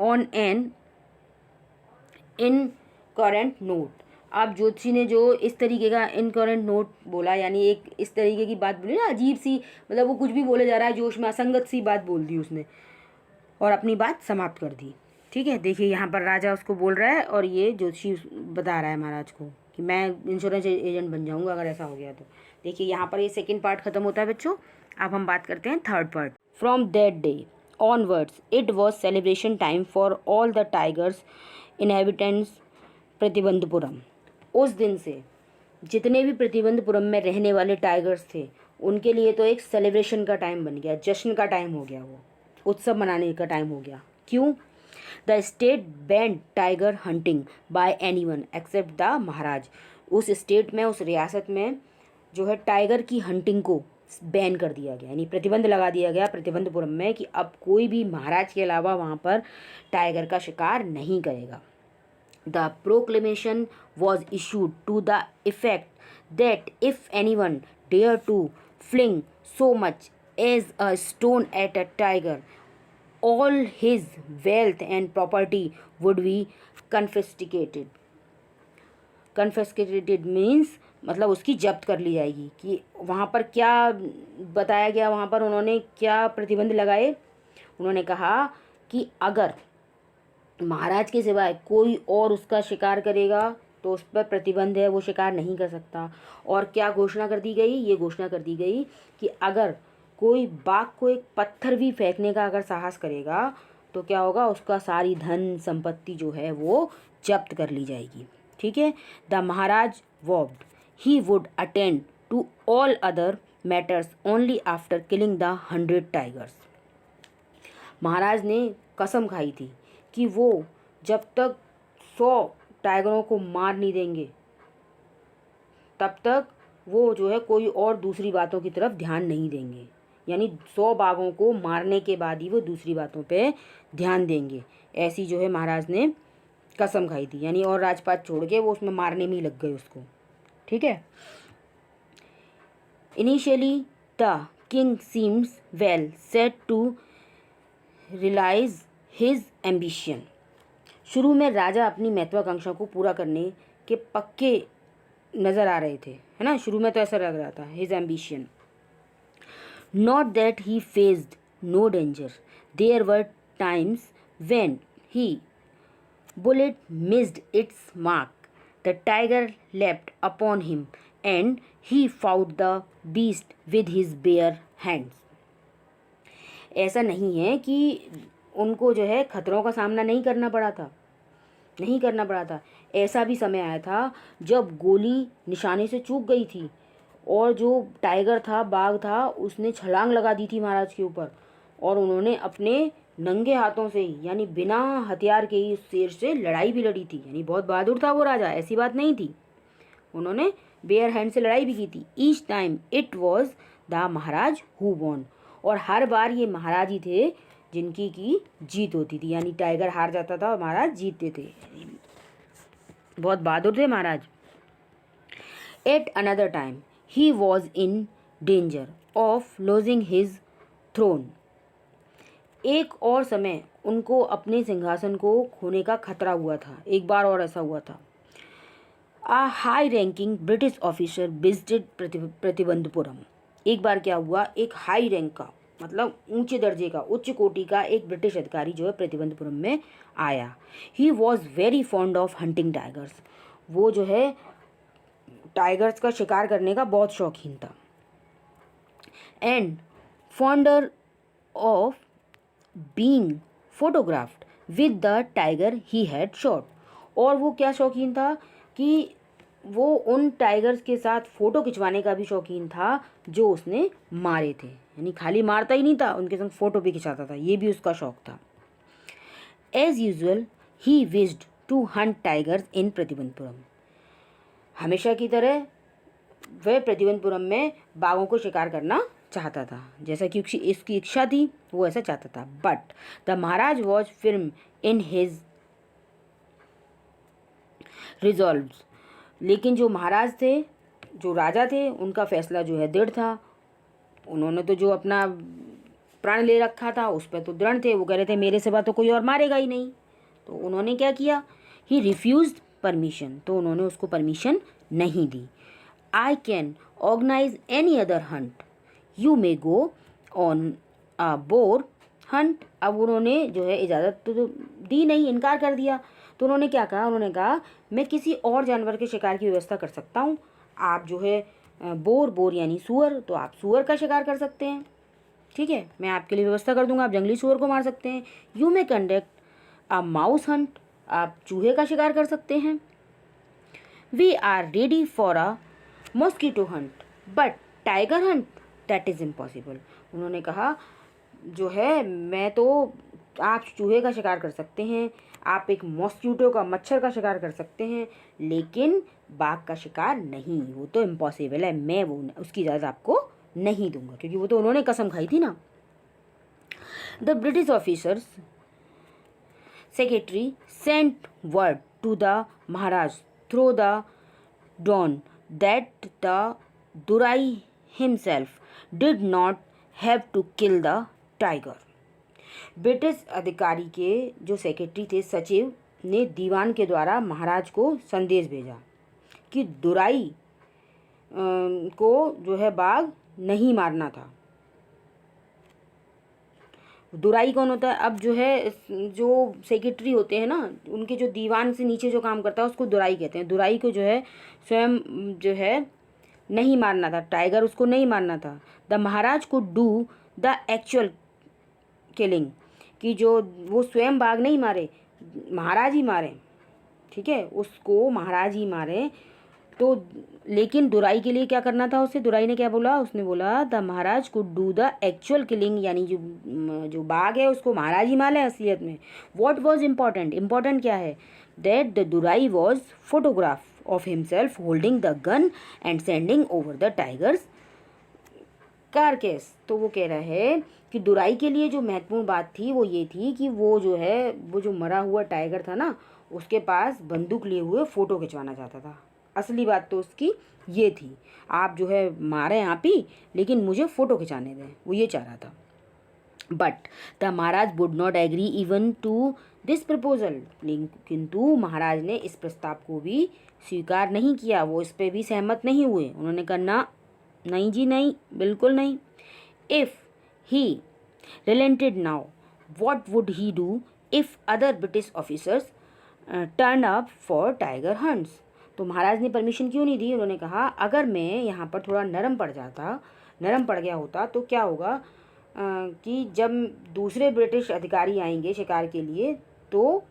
Speaker 1: on an incurrent note. अब ज्योतिषी ने जो इस तरीके का इनकरेंट नोट बोला, यानी एक इस तरीके की बात बोली ना, अजीब सी, मतलब वो कुछ भी बोले जा रहा है जोश में, असंगत सी बात बोल दी उसने और अपनी बात समाप्त कर दी। ठीक है, देखिए यहाँ पर राजा उसको बोल रहा है और ये ज्योतिषी बता रहा है महाराज को कि मैं इंश्योरेंस एजेंट बन जाऊँगा अगर ऐसा हो गया तो। देखिए यहाँ पर ये सेकेंड पार्ट ख़त्म होता है बच्चों। अब हम बात करते हैं third part. From that day onwards it was celebration time for all the tigers inhabitants Pratibandapuram. उस दिन से जितने भी प्रतिबंधपुरम में रहने वाले टाइगर्स थे उनके लिए तो एक सेलिब्रेशन का टाइम बन गया, जश्न का टाइम हो गया, वो उत्सव मनाने का टाइम हो गया। क्यों? The state banned tiger hunting by anyone except the Maharaj. उस स्टेट में, उस रियासत में जो है टाइगर की हंटिंग को बैन कर दिया गया, यानी प्रतिबंध लगा दिया गया प्रतिबंधपुरम में कि अब कोई भी महाराज के अलावा वहाँ पर टाइगर का शिकार नहीं करेगा। The proclamation was issued to the effect that if anyone dare to fling so much as a stone at a tiger, all his wealth and property would be confiscated. Confiscated means मतलब उसकी जब्त कर ली जाएगी। कि वहाँ पर क्या बताया गया, वहाँ पर उन्होंने क्या प्रतिबंध लगाए? उन्होंने कहा कि अगर महाराज के सिवाय कोई और उसका शिकार करेगा तो उस पर प्रतिबंध है, वो शिकार नहीं कर सकता। और क्या घोषणा कर दी गई? ये घोषणा कर दी गई कि अगर कोई बाघ को एक पत्थर भी फेंकने का अगर साहस करेगा तो क्या होगा? उसका सारी धन संपत्ति जो है वो जब्त कर ली जाएगी। ठीक है। The Maharaj vowed he would attend to all other matters only after killing the 100 tigers. महाराज ने कसम खाई थी कि वो जब तक 100 टाइगरों को मार नहीं देंगे तब तक वो जो है कोई और दूसरी बातों की तरफ ध्यान नहीं देंगे। यानी 100 बाघों को मारने के बाद ही वो दूसरी बातों पे ध्यान देंगे। ऐसी जो है महाराज ने कसम खाई थी, यानी और राजपाट छोड़ के वो उसमें मारने में ही लग गए उसको। ठीक है। Initially the king seems well set to realise his ambition. शुरू में राजा अपनी महत्वाकांक्षा को पूरा करने के पक्के नज़र आ रहे थे, है ना। शुरू में तो ऐसा लग रहा था, his ambition. Not that he faced no danger, there were times when he bullet missed its mark, the tiger leapt upon him and he fought the beast with his bare hands. ऐसा नहीं है कि उनको जो है खतरों का सामना नहीं करना पड़ा था। ऐसा भी समय आया था जब गोली निशाने से चूक गई थी और जो टाइगर था, बाघ था, उसने छलांग लगा दी थी महाराज के ऊपर और उन्होंने अपने नंगे हाथों से ही, यानी बिना हथियार के ही उस शेर से लड़ाई भी लड़ी थी। यानी बहुत बहादुर था वो राजा, ऐसी बात नहीं थी। उन्होंने बेयर हैंड से लड़ाई भी की थी। Each time it was the Maharaj who won. और हर बार ये महाराज ही थे जिनकी की जीत होती थी, यानी टाइगर हार जाता था और महाराज जीतते थे। बहुत बहादुर थे महाराज। At another time he was in danger of losing his throne. एक और समय उनको अपने सिंहासन को खोने का खतरा हुआ था। एक बार और ऐसा हुआ था। A high ranking British officer visited Pratibandhapuram. एक बार क्या हुआ, एक हाई रैंक का मतलब ऊंचे दर्जे का, उच्च कोटि का एक ब्रिटिश अधिकारी जो है प्रतिबंधपुरम में आया। He was very fond of hunting tigers. वो जो है टाइगर्स का शिकार करने का बहुत शौकीन था। And fonder of being photographed with the tiger he had shot. और वो क्या शौकीन था कि वो उन टाइगर्स के साथ फ़ोटो खिंचवाने का भी शौकीन था जो उसने मारे थे। यानी खाली मारता ही नहीं था, उनके संग फ़ोटो भी खिंचाता था, ये भी उसका शौक था। As usual he wished to hunt tigers in Pratibandapuram. हमेशा की तरह वह प्रतिबंधपुरम में बाघों को शिकार करना चाहता था, जैसा कि इसकी इच्छा थी, वो ऐसा चाहता था। But the Maharaj was firm in his resolves. लेकिन जो महाराज थे, जो राजा थे, उनका फैसला जो है दृढ़ था। उन्होंने तो जो अपना प्राण ले रखा था उस पर तो दृढ़ थे। वो कह रहे थे मेरे सिवा तो कोई और मारेगा ही नहीं। तो उन्होंने क्या किया, ही रिफ्यूज्ड परमिशन। तो उन्होंने उसको परमिशन नहीं दी। I can organise any other hunt, you may go on a boar hunt, अब उन्होंने जो है इजाज़त तो दी नहीं, इनकार कर दिया। तो उन्होंने क्या कहा, उन्होंने कहा मैं किसी और जानवर के शिकार की व्यवस्था कर सकता हूँ। आप जो है बोर यानी सूअर, तो आप सूअर का शिकार कर सकते हैं, ठीक है, मैं आपके लिए व्यवस्था कर दूंगा, आप जंगली सूअर को मार सकते हैं। You may conduct a mouse hunt, आप चूहे का शिकार कर सकते हैं। We are ready for a mosquito hunt but tiger hunt that is impossible. उन्होंने कहा जो है मैं तो, आप चूहे का शिकार कर सकते हैं, आप एक मॉस्किटो का, मच्छर का शिकार कर सकते हैं, लेकिन बाघ का शिकार नहीं, वो तो इम्पॉसिबल है, मैं वो उसकी इजाज़त आपको नहीं दूंगा, क्योंकि वो तो उन्होंने कसम खाई थी ना। The British officers secretary sent word to the Maharaj through the dawn that the Durai himself did not have to kill the tiger. British अधिकारी के जो सेक्रेटरी थे, सचिव ने दीवान के द्वारा महाराज को संदेश भेजा कि दुराई को जो है बाघ नहीं मारना था। दुराई कौन होता है? अब जो है जो सेक्रेटरी होते हैं ना, उनके जो दीवान से नीचे जो काम करता है उसको दुराई कहते हैं। दुराई को जो है स्वयं जो है नहीं मारना था, टाइगर उसको नहीं मारना था। द महाराज को डू द एक्चुअल किलिंग, कि जो वो स्वयं बाघ नहीं मारे, महाराज ही मारे, ठीक है, उसको महाराज ही मारे। तो लेकिन दुराई के लिए क्या करना था उसे? दुराई ने क्या बोला? उसने बोला the Maharaj could do the actual killing, यानी जो बाघ है उसको महाराज ही मारे असलियत में। What was important? इम्पॉर्टेंट क्या है? That the Durai was photograph of himself holding the gun and sending over the tiger's carcass. तो वो कह रहा है कि दुराई के लिए जो महत्वपूर्ण बात थी वो ये थी कि वो जो है, वो जो मरा हुआ टाइगर था ना, उसके पास बंदूक लिए हुए फ़ोटो खिंचवाना चाहता था। असली बात तो उसकी ये थी, आप जो है मारे आप ही, लेकिन मुझे फ़ोटो खिंचाने दें, वो ये चाह रहा था। But the maharaj would not agree even to this proposal, किंतु महाराज ने इस प्रस्ताव को भी स्वीकार नहीं किया, वो इस पर भी सहमत नहीं हुए। उन्होंने कहा ना, नहीं जी नहीं, बिल्कुल नहीं। If he relented now, what would he do if other British officers turned up for tiger hunts? तो महाराज ने परमिशन क्यों नहीं दी? उन्होंने कहा अगर मैं यहाँ पर थोड़ा नरम पड़ गया होता तो क्या होगा कि जब दूसरे ब्रिटिश अधिकारी आएंगे शिकार के लिए तो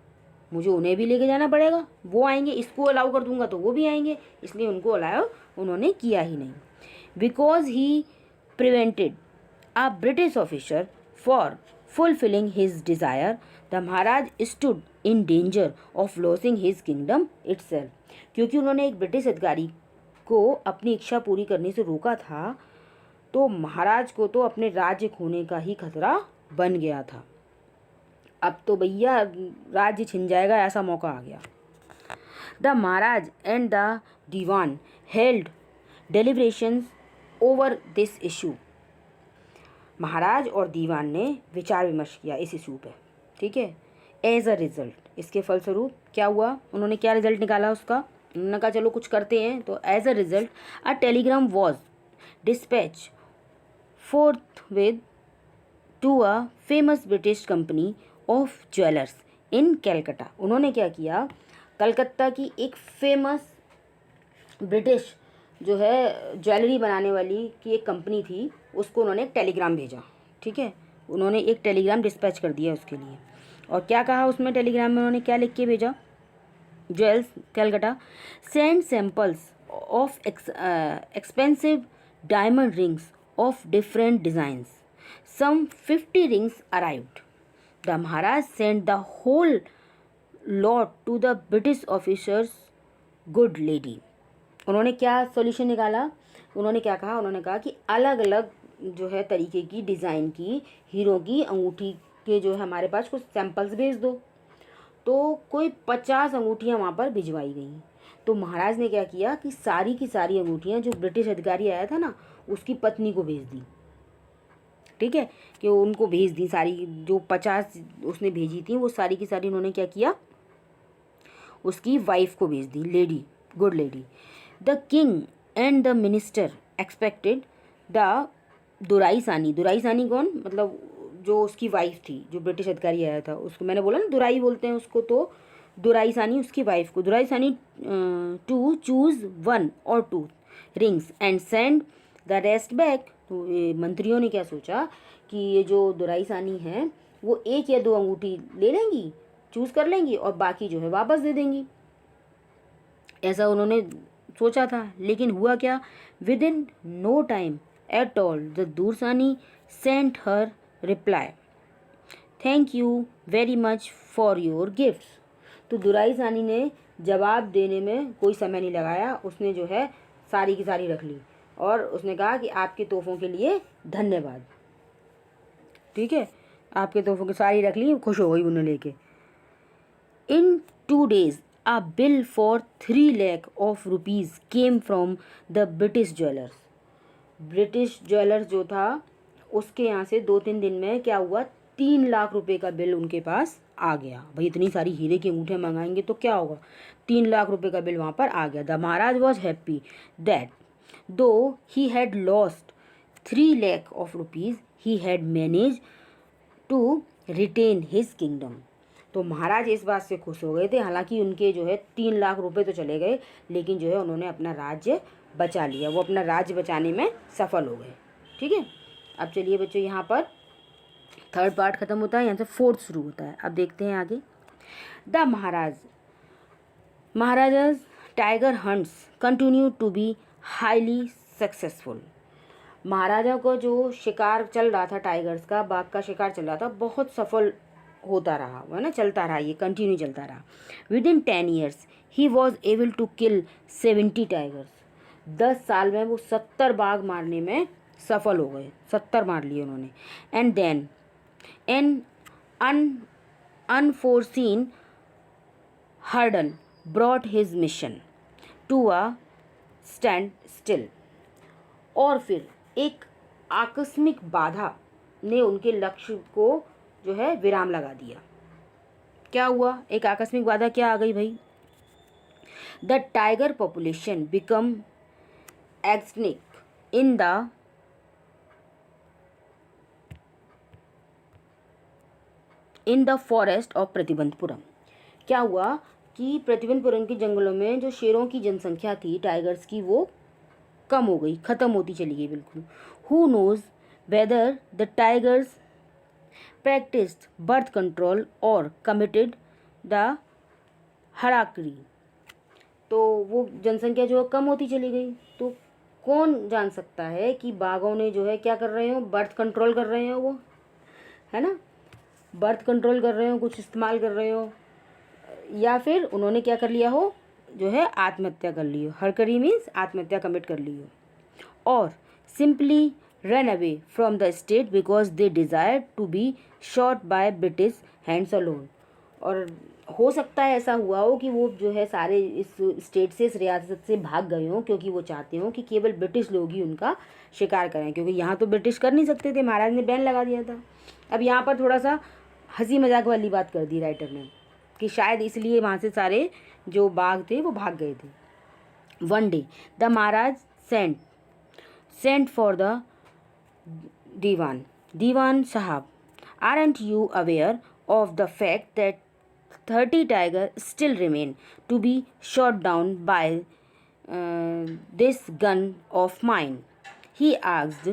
Speaker 1: मुझे उन्हें भी लेके जाना पड़ेगा, वो आएंगे, इसको अलाउ कर दूंगा तो वो भी आएंगे, इसलिए उनको अलाउ उन्होंने किया ही नहीं। Because he prevented a British officer for fulfilling his desire, the Maharaj stood in danger of losing his kingdom itself. क्योंकि उन्होंने एक ब्रिटिश अधिकारी को अपनी इच्छा पूरी करने से रोका था, तो महाराज को तो अपने राज्य खोने का ही खतरा बन गया था। अब तो भैया राज्य छिन जाएगा, ऐसा मौका आ गया। The Maharaj and the dewan held deliberations over this issue. महाराज और दीवान ने विचार विमर्श किया इस इशू पे, ठीक है। एज अ रिजल्ट, इसके फलस्वरूप क्या हुआ? उन्होंने क्या रिजल्ट निकाला उसका? उन्होंने कहा चलो कुछ करते हैं। तो as a result a telegram was dispatch forthwith to a famous British company of jewellers in Calcutta. उन्होंने क्या किया? कलकत्ता की एक फेमस ब्रिटिश जो है ज्वेलरी बनाने वाली की एक कंपनी थी, उसको उन्होंने एक टेलीग्राम भेजा, ठीक है, उन्होंने एक टेलीग्राम डिस्पैच कर दिया उसके लिए। और क्या कहा उसमें टेलीग्राम में? उन्होंने क्या लिख के भेजा? Jewels Calcutta send samples of expensive diamond rings of different designs, some 50 rings arrived. The maharaj send the whole lot to the British officers good lady. उन्होंने क्या सॉल्यूशन निकाला? उन्होंने क्या कहा? उन्होंने कहा कि अलग अलग जो है तरीके की डिज़ाइन की हीरो की अंगूठी के जो है हमारे पास कुछ सैंपल्स भेज दो। तो कोई 50 अंगूठियाँ वहाँ पर भिजवाई गई। तो महाराज ने क्या किया कि सारी की सारी अंगूठियाँ जो ब्रिटिश अधिकारी आया था ना, उसकी पत्नी को भेज दी, ठीक है, कि उनको भेज दी सारी, जो 50 उसने भेजी थी वो सारी की सारी उन्होंने क्या किया? उसकी वाइफ को भेज दी, lady, good lady. The king and the minister expected the Durai Sani. Durai सानी कौन? मतलब जो उसकी वाइफ थी, जो ब्रिटिश अधिकारी आया था, उसको मैंने बोला ना दुराई बोलते हैं उसको, तो दुराई सानी उसकी वाइफ को, durai sani to choose 1 or 2 rings and send the rest back. तो ये मंत्रियों ने क्या सोचा कि ये जो दुराई सानी है वो 1 या 2 अंगूठी ले लेंगी, चूज़ कर लेंगी और बाकी जो है वापस दे देंगी, ऐसा उन्होंने सोचा था। लेकिन हुआ क्या, within no time at all the Duraisani sent her reply, thank you very much for your gifts. तो दुराई सानी ने जवाब देने में कोई समय नहीं लगाया, उसने जो है सारी की सारी रख ली और उसने कहा कि आपके तोहफों के लिए धन्यवाद। ठीक है, आपके तोहफों की सारी रख ली, खुश हो गई उन्हें लेके। इन 2 days a bill for 3 lakh of rupees came from the British jewellers. British jewellers जो था उसके यहाँ से 2-3 दिन में क्या हुआ, 3 लाख रुपए का बिल उनके पास आ गया। भाई इतनी सारी हीरे की अंगूठियाँ मंगाएंगे तो क्या होगा, 3 लाख रुपए का बिल वहाँ पर आ गया। The Maharaj was happy that though he had lost 3 lakh of rupees he had manage to retain his kingdom. तो महाराज इस बात से खुश हो गए थे, हालांकि उनके जो है 3 लाख रुपए तो चले गए, लेकिन जो है उन्होंने अपना राज्य बचा लिया, वो अपना राज्य बचाने में सफल हो गए। ठीक है, अब चलिए बच्चों यहाँ पर 3rd पार्ट ख़त्म होता है, यहाँ से 4th शुरू होता है। अब देखते हैं आगे। The Maharaja's tiger hunts continue to be highly successful. महाराजा को जो शिकार चल रहा था, टाइगर्स का, बाघ का शिकार चल रहा था, बहुत सफल होता रहा, है ना, चलता रहा, ये कंटिन्यू चलता रहा। Within 10 years he was able to kill 70 tigers. 10 साल में वो 70 बाघ मारने में सफल हो गए, 70 मार लिए उन्होंने। And then an unforeseen hurdle brought his mission to a standstill. और फिर एक आकस्मिक बाधा ने उनके लक्ष्य को जो है विराम लगा दिया। क्या हुआ, एक आकस्मिक बाधा क्या आ गई भाई, the tiger population become extinct in the forest of Pratibandapuram. क्या हुआ कि प्रतिबंधपुरम के जंगलों में जो शेरों की जनसंख्या थी, टाइगर्स की, वो कम हो गई, ख़त्म होती चली गई बिल्कुल। Who knows whether the tigers practiced birth control or committed the harakiri। तो वो जनसंख्या जो कम होती चली गई, तो कौन जान सकता है कि बाघों ने जो है क्या कर रहे हो, बर्थ कंट्रोल कर रहे हो, वो है ना, बर्थ कंट्रोल कर रहे हो, कुछ इस्तेमाल कर रहे हो, या फिर उन्होंने क्या कर लिया हो, जो है आत्महत्या कर ली हो। हरकरी मीन्स आत्महत्या कमिट कर ली हो। और simply run away from the state because they desire to be shot by British hands alone. और हो सकता है ऐसा हुआ हो कि वो जो है सारे इस स्टेट से, इस रियासत से भाग गए हों, क्योंकि वो चाहते हों कि केवल ब्रिटिश लोग ही उनका शिकार करें, क्योंकि यहाँ तो ब्रिटिश कर नहीं सकते थे, महाराज ने बैन लगा दिया था। अब यहाँ पर थोड़ा सा हंसी मजाक वाली बात कर दी राइटर ने कि शायद इसलिए वहाँ से सारे जो बाघ थे वो भाग गए थे। One day the Maharaj sent for the dewan sahib, aren't you aware of the fact that 30 tigers still remain to be shot down by this gun of mine? He asked,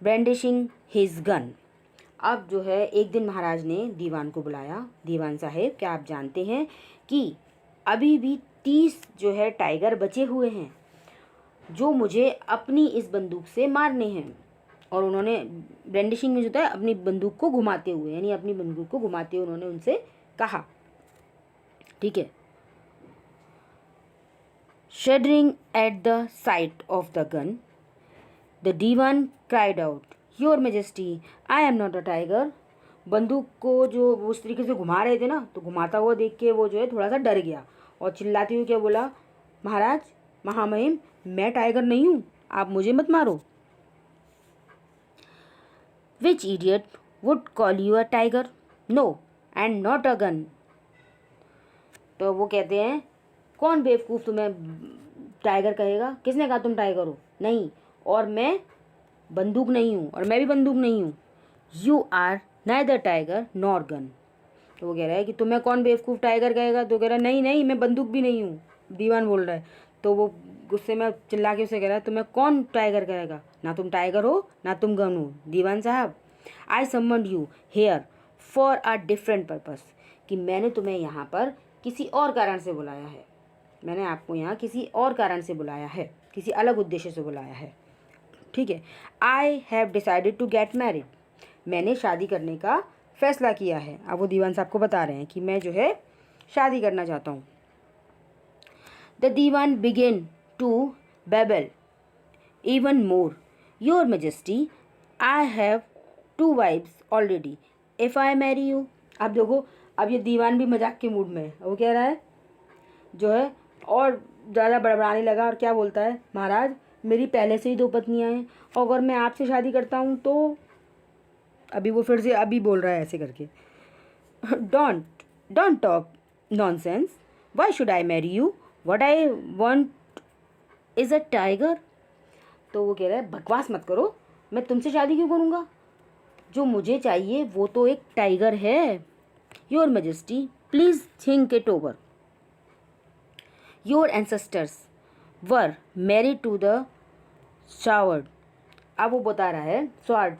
Speaker 1: brandishing his gun. अब जो है एक दिन महाराज ने दीवान को बुलाया, दीवान साहेब क्या आप जानते हैं कि अभी भी 30 जो है टाइगर बचे हुए हैं जो मुझे अपनी इस बंदूक से मारने हैं। और उन्होंने ब्रांडिशिंग में जो था अपनी बंदूक को घुमाते हुए, यानी अपनी बंदूक को घुमाते हुए उन्होंने उनसे कहा। ठीक है, shuddering at the sight of the gun the dewan cried out, your majesty I am not a tiger. बंदूक को जो वो उस तरीके से घुमा रहे थे ना, तो घुमाता हुआ देख के वो जो है थोड़ा सा डर गया और चिल्लाते हुए क्या बोला, महाराज महामहिम मैं टाइगर नहीं हूँ, आप मुझे मत मारो। Which idiot would call you a tiger? No, and not a gun. तो वो कहते हैं कौन बेवकूफ़ तुम्हें टाइगर कहेगा, किसने कहा तुम टाइगर हो, नहीं, और मैं बंदूक नहीं हूँ, और मैं भी बंदूक नहीं हूँ। You are neither tiger nor gun. तो वो कह रहा है कि तुम्हें कौन बेवकूफ़ टाइगर कहेगा। तो कह रहा है नहीं नहीं, मैं बंदूक भी नहीं हूँ, दीवान बोल रहा है। तो वो गुस्से में चिल्ला के उसे कह रहा है तुम्हें कौन टाइगर कहेगा, ना तुम टाइगर हो ना तुम गन हो dewan sahib. I summoned you here for a different purpose, कि मैंने तुम्हें यहाँ पर किसी और कारण से बुलाया है, मैंने आपको यहाँ किसी और कारण से बुलाया है, किसी अलग उद्देश्य से बुलाया है। ठीक है। I have decided to get married, मैंने शादी करने का फैसला किया है। अब वो दीवान साहब को बता रहे हैं कि मैं जो है शादी करना चाहता हूँ। The dewan began to babble even more, your majesty I have 2 wives already if I marry you. अब देखो, अब ये दीवान भी मजाक के मूड में है। वो कह रहा है जो है और ज़्यादा बड़बड़ाने लगा और क्या बोलता है, महाराज मेरी पहले से ही 2 पत्नियां हैं और अगर मैं आपसे शादी करता हूँ तो, अभी वो फिर से अभी बोल रहा है ऐसे करके, don't don't talk nonsense, why should I marry you, what I want is a tiger. तो वो कह रहा है बकवास मत करो, मैं तुमसे शादी क्यों करूँगा, जो मुझे चाहिए वो तो एक टाइगर है। Your majesty please think it over, your ancestors were married to the sword. अब वो बता रहा है स्वार्ड,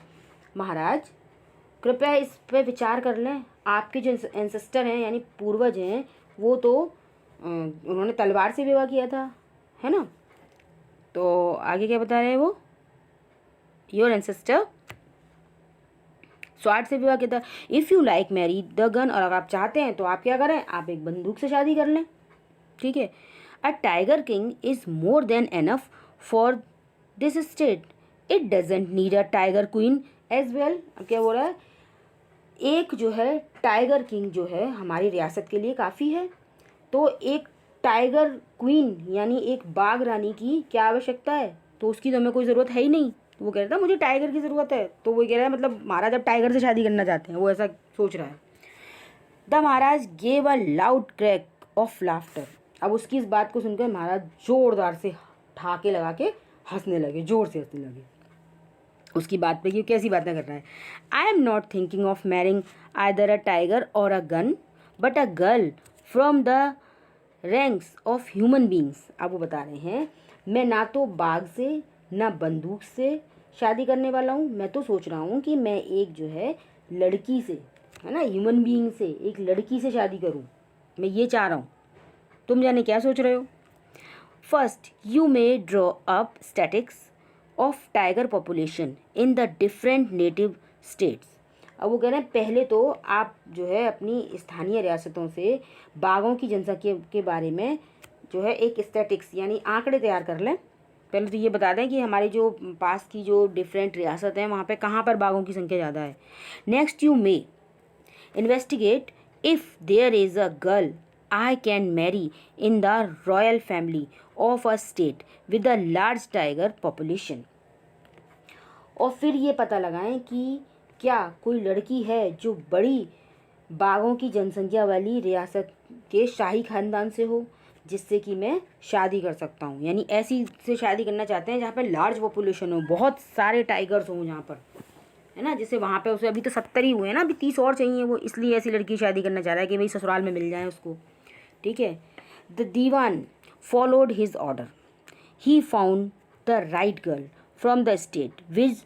Speaker 1: महाराज कृपया इस पे विचार कर लें, आपके जो एंसेस्टर हैं यानी पूर्वज हैं वो तो उन्होंने तलवार से विवाह किया था, है ना। तो आगे क्या बता रहे हैं वो, योर एंसेस्टर स्वार्ड से विवाह किया था। If you like marry the gun, और अगर आप चाहते हैं तो आप क्या करें, आप एक बंदूक से शादी कर लें। ठीक है। A tiger king is more than enough for this state, it doesn't need a tiger queen as well. अब क्या बोल रहा है, एक जो है टाइगर किंग जो है हमारी रियासत के लिए काफ़ी है, तो एक टाइगर क्वीन यानी एक बाघ रानी की क्या आवश्यकता है, तो उसकी तो हमें कोई ज़रूरत है ही नहीं। तो वो कह रहा था मुझे टाइगर की ज़रूरत है। तो वो कह रहा है मतलब महाराज अब टाइगर से शादी करना चाहते हैं, वो ऐसा सोच रहा है। The Maharaj gave a loud crack of laughter. अब उसकी इस बात को सुनकर महाराज जोरदार से ठाके लगा के हंसने लगे, जोर से हंसने लगे उसकी बात पे कि कैसी बातें कर रहा है। I am not thinking of marrying either a tiger or a gun but a girl from the ranks of human beings. अब वो बता रहे हैं मैं ना तो बाघ से ना बंदूक से शादी करने वाला हूँ, मैं तो सोच रहा हूँ कि मैं एक जो है लड़की से, है ना, ह्यूमन बीइंग से, एक लड़की से शादी करूँ, मैं ये चाह रहा हूँ। तुम जाने क्या सोच रहे हो। First you may draw up statics of tiger population in the different native states. अब वो कह रहे हैं पहले तो आप जो है अपनी स्थानीय रियासतों से बाघों की जनसंख्या के बारे में जो है एक स्टैटिक्स यानी आंकड़े तैयार कर लें। पहले तो ये बता दें कि हमारी जो पास की जो डिफरेंट रियासत हैं वहाँ पे कहाँ पर बाघों की संख्या ज़्यादा है। Next you may investigate if there is a girl I can marry in the royal family of a state with a large tiger population। और फिर ये पता लगाएं कि क्या कोई लड़की है जो बड़ी बाघों की जनसंख्या वाली रियासत के शाही खानदान से हो, जिससे कि मैं शादी कर सकता हूँ। यानी ऐसी से शादी करना चाहते हैं जहाँ पर लार्ज पॉपुलेशन हो, बहुत सारे टाइगर्स हों जहाँ पर, है ना। जैसे वहाँ पे उसे अभी तो 70 ही हुए हैं ना, अभी 30 और चाहिए, वो इसलिए ऐसी लड़की शादी करना चाह रहा है कि भाई ससुराल में मिल जाए उसको। ठीक है। The dewan followed his order, he found the right girl from the state which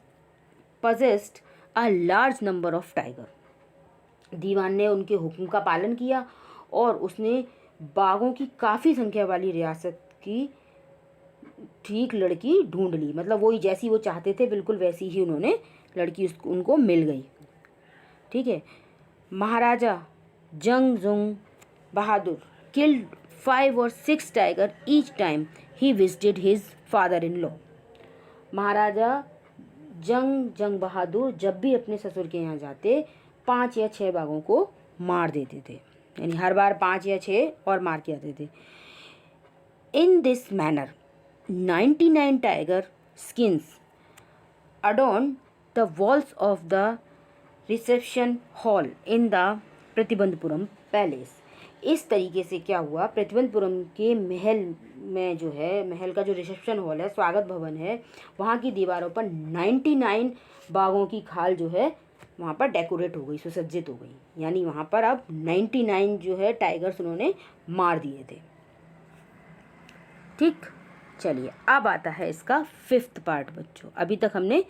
Speaker 1: possessed a large number of tiger. दीवान ने उनके हुक्म का पालन किया और उसने बाघों की काफ़ी संख्या वाली रियासत की ठीक लड़की ढूंढ ली, मतलब वही जैसी वो चाहते थे बिल्कुल वैसी ही उन्होंने लड़की उनको मिल गई। ठीक है। महाराजा जंग Jung Bahadur killed 5 or 6 tiger each time he visited his father-in-law। महाराजा जंग बहादुर जब भी अपने ससुर के यहाँ जाते 5 या 6 बाघों को मार देते थे, यानी हर बार 5 या 6 और मार के आते थे। In this manner 99 tiger skins adorned the walls of the reception hall in the Pratibandapuram palace. इस तरीके से क्या हुआ, प्रतिबंधपुरम के महल में जो है, महल का जो रिसेप्शन हॉल है, स्वागत भवन है, वहाँ की दीवारों पर 99 बाघों की खाल जो है वहाँ पर डेकोरेट हो गई, सुसज्जित हो गई, यानी वहाँ पर अब 99 जो है टाइगर्स उन्होंने मार दिए थे। ठीक, चलिए अब आता है इसका 5th पार्ट बच्चों। अभी तक हमने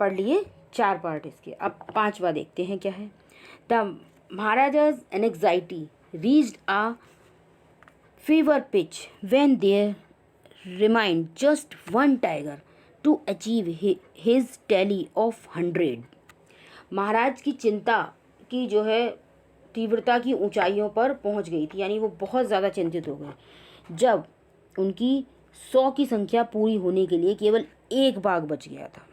Speaker 1: पढ़ लिए 4 पार्ट इसके, अब 5वां देखते हैं क्या है। The Maharaja's anxiety reached a fever pitch when there remained just one tiger to achieve his tally of 100। महाराज की चिंता की जो है तीव्रता की ऊंचाइयों पर पहुंच गई थी, यानी वो बहुत ज़्यादा चिंतित हो गए जब उनकी 100 की संख्या पूरी होने के लिए केवल एक बाघ बच गया था।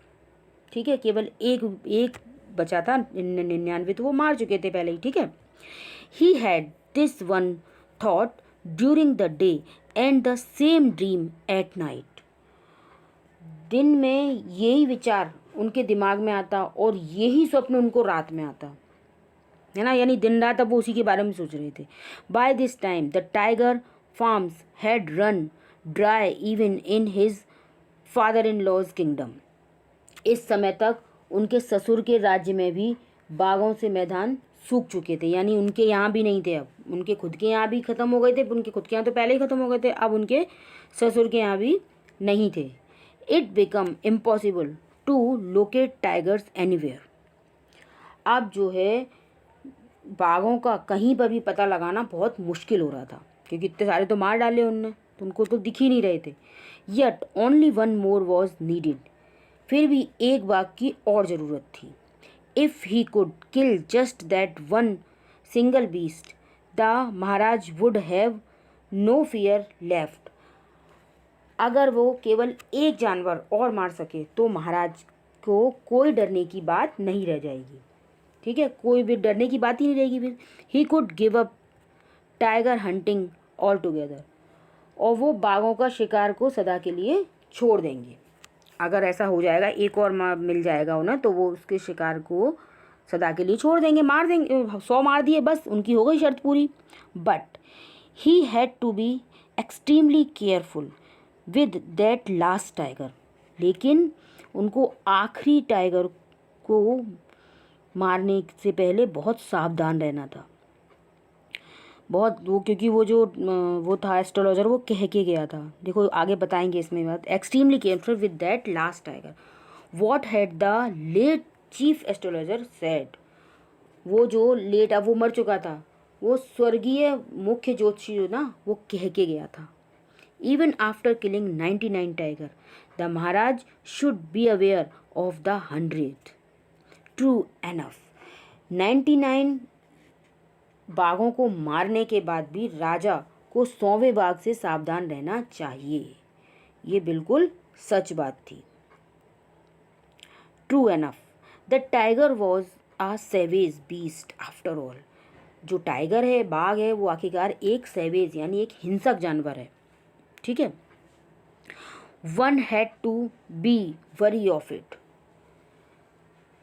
Speaker 1: ठीक है, केवल एक बचा था, 99 तो वो मार चुके थे पहले ही। ठीक है, he had this one thought during the day and the same dream at night. दिन में यही विचार उनके दिमाग में आता और यही स्वप्न उनको रात में आता, है ना, यानी दिन रात अब वो उसी के बारे में सोच रहे थे। By this time the tiger farms had run dry even in his father in law's kingdom. इस समय तक उनके ससुर के राज्य में भी बाघों से मैदान सूख चुके थे, यानी उनके यहाँ भी नहीं थे, अब उनके खुद के यहाँ भी ख़त्म हो गए थे। उनके खुद के यहाँ तो पहले ही ख़त्म हो गए थे, अब उनके ससुर के यहाँ भी नहीं थे। It become impossible to locate tigers anywhere. अब जो है बाघों का कहीं पर भी पता लगाना बहुत मुश्किल हो रहा था, क्योंकि इतने सारे तो मार डाले उनने, तो उनको तो दिख ही नहीं रहे थे। Yet only one more was needed. फिर भी एक बाघ की और ज़रूरत थी। If he could kill just that one single beast the maharaj would have no fear left. अगर वो केवल एक जानवर और मार सके तो महाराज को कोई डरने की बात नहीं रह जाएगी। ठीक है, कोई भी डरने की बात ही नहीं रहेगी फिर। He could give up tiger hunting all together. और वो बाघों का शिकार को सदा के लिए छोड़ देंगे। अगर ऐसा हो जाएगा, एक और मिल जाएगा उन्हें, तो वो उसके शिकार को सदा के लिए छोड़ देंगे, मार देंगे। 100 मार दिए, बस उनकी हो गई शर्त पूरी। But he had to be extremely careful with that last tiger. लेकिन उनको आखिरी टाइगर को मारने से पहले बहुत सावधान रहना था, बहुत वो, क्योंकि वो जो वो था एस्ट्रोलॉजर, वो कह के गया था। देखो आगे बताएंगे इसमें बात। Extremely careful with that last tiger what had the late chief astrologer said. वो जो लेट, अब वो मर चुका था, वो स्वर्गीय मुख्य ज्योतिषी जो ना, वो कह के गया था। Even after killing 99 tiger the Maharaj should be aware of the 100। True enough. 99 बाघों को मारने के बाद भी राजा को 100वें बाघ से सावधान रहना चाहिए। ये बिल्कुल सच बात थी। True enough. The tiger was a savage beast after all. जो टाइगर है, बाघ है, वो आखिरकार एक सेवेज यानी एक हिंसक जानवर है। ठीक है, one had to be wary of it.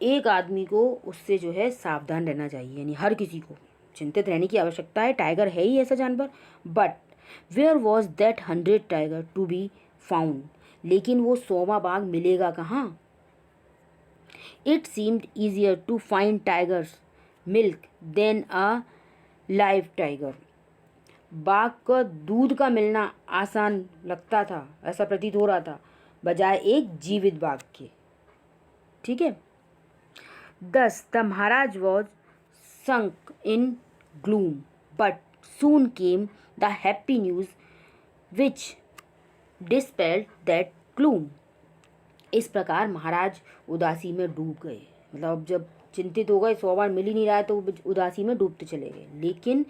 Speaker 1: एक आदमी को उससे जो है सावधान रहना चाहिए, यानी हर किसी को चिंतित रहने की आवश्यकता है। टाइगर है ही ऐसा जानवर। But where was that 100 tiger to be found. लेकिन वो 100वां बाघ मिलेगा कहाँ। It seemed easier to find tiger's milk than a live tiger. बाघ का दूध का मिलना आसान लगता था, ऐसा प्रतीत हो रहा था, बजाय एक जीवित बाघ के। ठीक है, thus the Maharaj was sunk in gloom, but soon came the happy news which dispelled that gloom। इस प्रकार महाराज उदासी में डूब गए। मतलब जब चिंतित हो गए, 100 बार मिल ही नहीं रहा है, तो उदासी में डूबते चले गए। लेकिन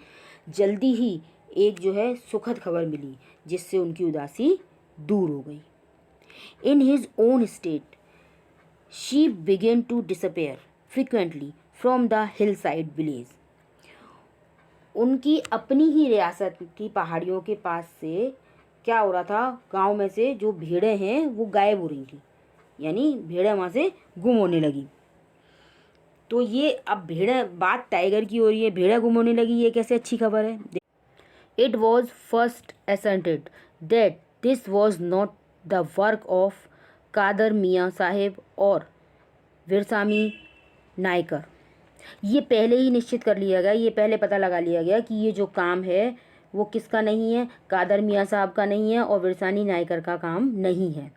Speaker 1: जल्दी ही एक जो है सुखद खबर मिली, जिससे उनकी उदासी दूर हो गई। In his own state sheep began to disappear frequently from the hillside village। उनकी अपनी ही रियासत की पहाड़ियों के पास से क्या हो रहा था, गांव में से जो भेड़ें हैं वो गायब हो रही थी, यानी भेड़ें वहाँ से गुम होने लगी। तो ये अब भेड़ें, बात टाइगर की हो रही है, भेड़ें गुम होने लगी, ये कैसे अच्छी खबर है। It was first asserted that this was not the work of Kadar Miyan Saheb और वीरसामी नायकर। ये पहले ही निश्चित कर लिया गया, ये पहले पता लगा लिया गया कि ये जो काम है वो किसका नहीं है, कादर मियाँ साहब का नहीं है और विरसानी नायकर का काम नहीं है।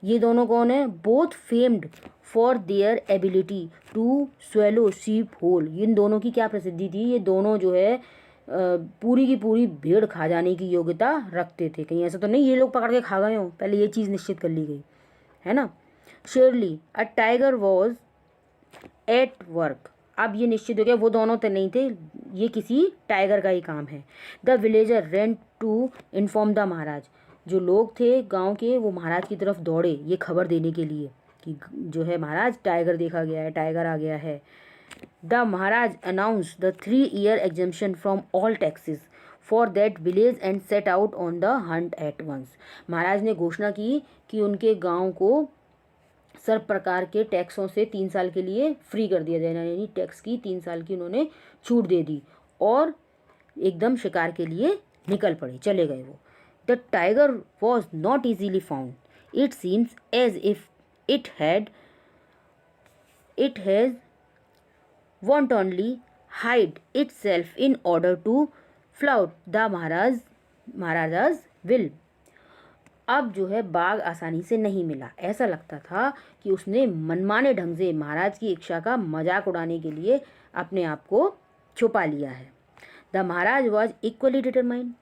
Speaker 1: ये दोनों कौन है? Both famed for their ability to swallow sheep whole. इन दोनों की क्या प्रसिद्धि थी? ये दोनों जो है पूरी की पूरी भेड़ खा जाने की योग्यता रखते थे। कहीं ऐसा तो नहीं ये लोग पकड़ के खा गए हों, पहले ये चीज़ निश्चित कर ली गई है ना। Surely a tiger was at work. अब ये निश्चित हो गया वो दोनों तो नहीं थे, ये किसी टाइगर का ही काम है। The villager ran to inform the Maharaj. जो लोग थे गांव के वो महाराज की तरफ दौड़े ये खबर देने के लिए कि जो है महाराज टाइगर देखा गया है, टाइगर आ गया है। The Maharaj announce the 3-year exemption from all taxes for that village and set out on the hunt at once. महाराज ने घोषणा की कि उनके गांव को सब प्रकार के टैक्सों से 3 साल के लिए फ्री कर दिया जाएगा, यानी टैक्स की 3 साल की उन्होंने छूट दे दी और एकदम शिकार के लिए निकल पड़े, चले गए वो। The tiger was not easily found, it seems as if it has wantonly hide itself in order to flout the maharaja's will। अब जो है बाघ आसानी से नहीं मिला, ऐसा लगता था कि उसने मनमाने ढंग से महाराज की इच्छा का मजाक उड़ाने के लिए अपने आप को छुपा लिया है। The Maharaj was equally determined.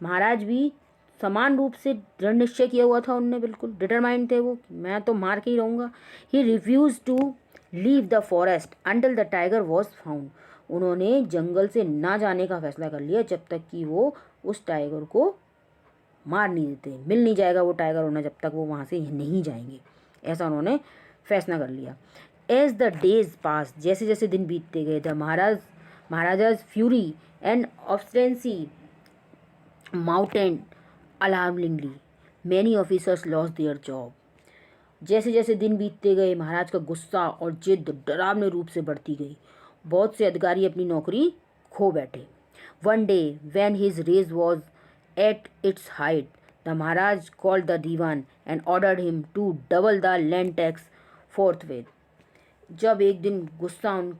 Speaker 1: महाराज भी समान रूप से दृढ़ निश्चय किया हुआ था, उनने बिल्कुल डिटरमाइंड थे वो, मैं तो मार के ही रहूँगा। He refuse to leave the forest until the tiger was found. उन्होंने जंगल से ना जाने का फैसला कर लिया जब तक कि वो उस टाइगर को मार नहीं देते, मिल नहीं जाएगा वो टाइगर उन्हें, जब तक वो वहाँ से नहीं जाएंगे, ऐसा उन्होंने फैसला कर लिया। एज द डेज पास, जैसे जैसे दिन बीतते गए, the Maharaja's fury and obstinacy mounted alarmingly, many officers lost their job. जैसे जैसे दिन बीतते गए महाराज का गुस्सा और जिद डरावने रूप से बढ़ती गई, बहुत से अधिकारी अपनी नौकरी खो बैठे। One day when his rage was at its height, the maharaj called the dewan and ordered him to double the land tax forthwith. जब एक दिन गुस्सा उन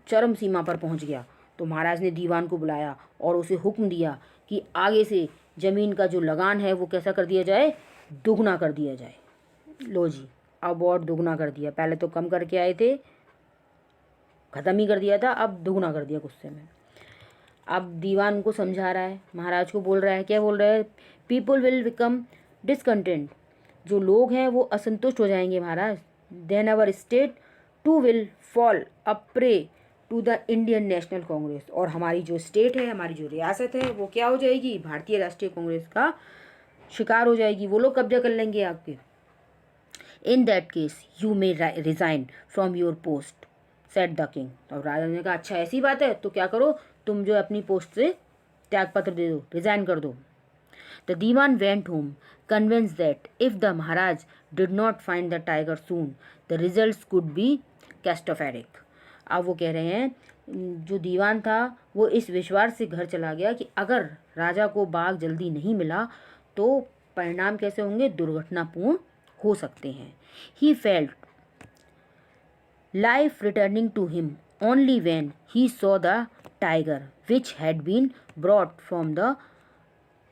Speaker 1: चरम सीमा पर पहुंच गया तो महाराज ने दीवान को बुलाया और उसे हुक्म दिया कि आगे से ज़मीन का जो लगान है वो कैसा कर दिया जाए, दुगना कर दिया जाए। लो जी, अब और दुगना कर दिया, पहले तो कम करके आए थे, ख़त्म ही कर दिया था, अब दुगना कर दिया गुस्से में। अब दीवान को समझा रहा है, महाराज को बोल रहा है, क्या बोल रहा है? पीपल विल बिकम डिसकंटेंट, जो लोग हैं वो असंतुष्ट हो जाएंगे महाराज। Then our state too will fall a prey to the Indian National Congress, और हमारी जो स्टेट है, हमारी जो रियासत है वो क्या हो जाएगी? भारतीय राष्ट्रीय कांग्रेस का शिकार हो जाएगी, वो लोग कब्जा कर लेंगे आपके। In that case you may resign from your post set the king. तो राजा ने कहा अच्छा ऐसी बात है तो क्या करो, तुम जो अपनी पोस्ट से त्यागपत्र दे दो, रिज़ाइन कर दो। The dewan went home convinced that if the Maharaj did not find the tiger soon the results could be catastrophic. अब वो कह रहे हैं, जो दीवान था वो इस विश्वास से घर चला गया कि अगर राजा को बाघ जल्दी नहीं मिला तो परिणाम कैसे होंगे, दुर्घटनापूर्ण हो सकते हैं। He felt life returning to him only when he saw the tiger which had been brought from the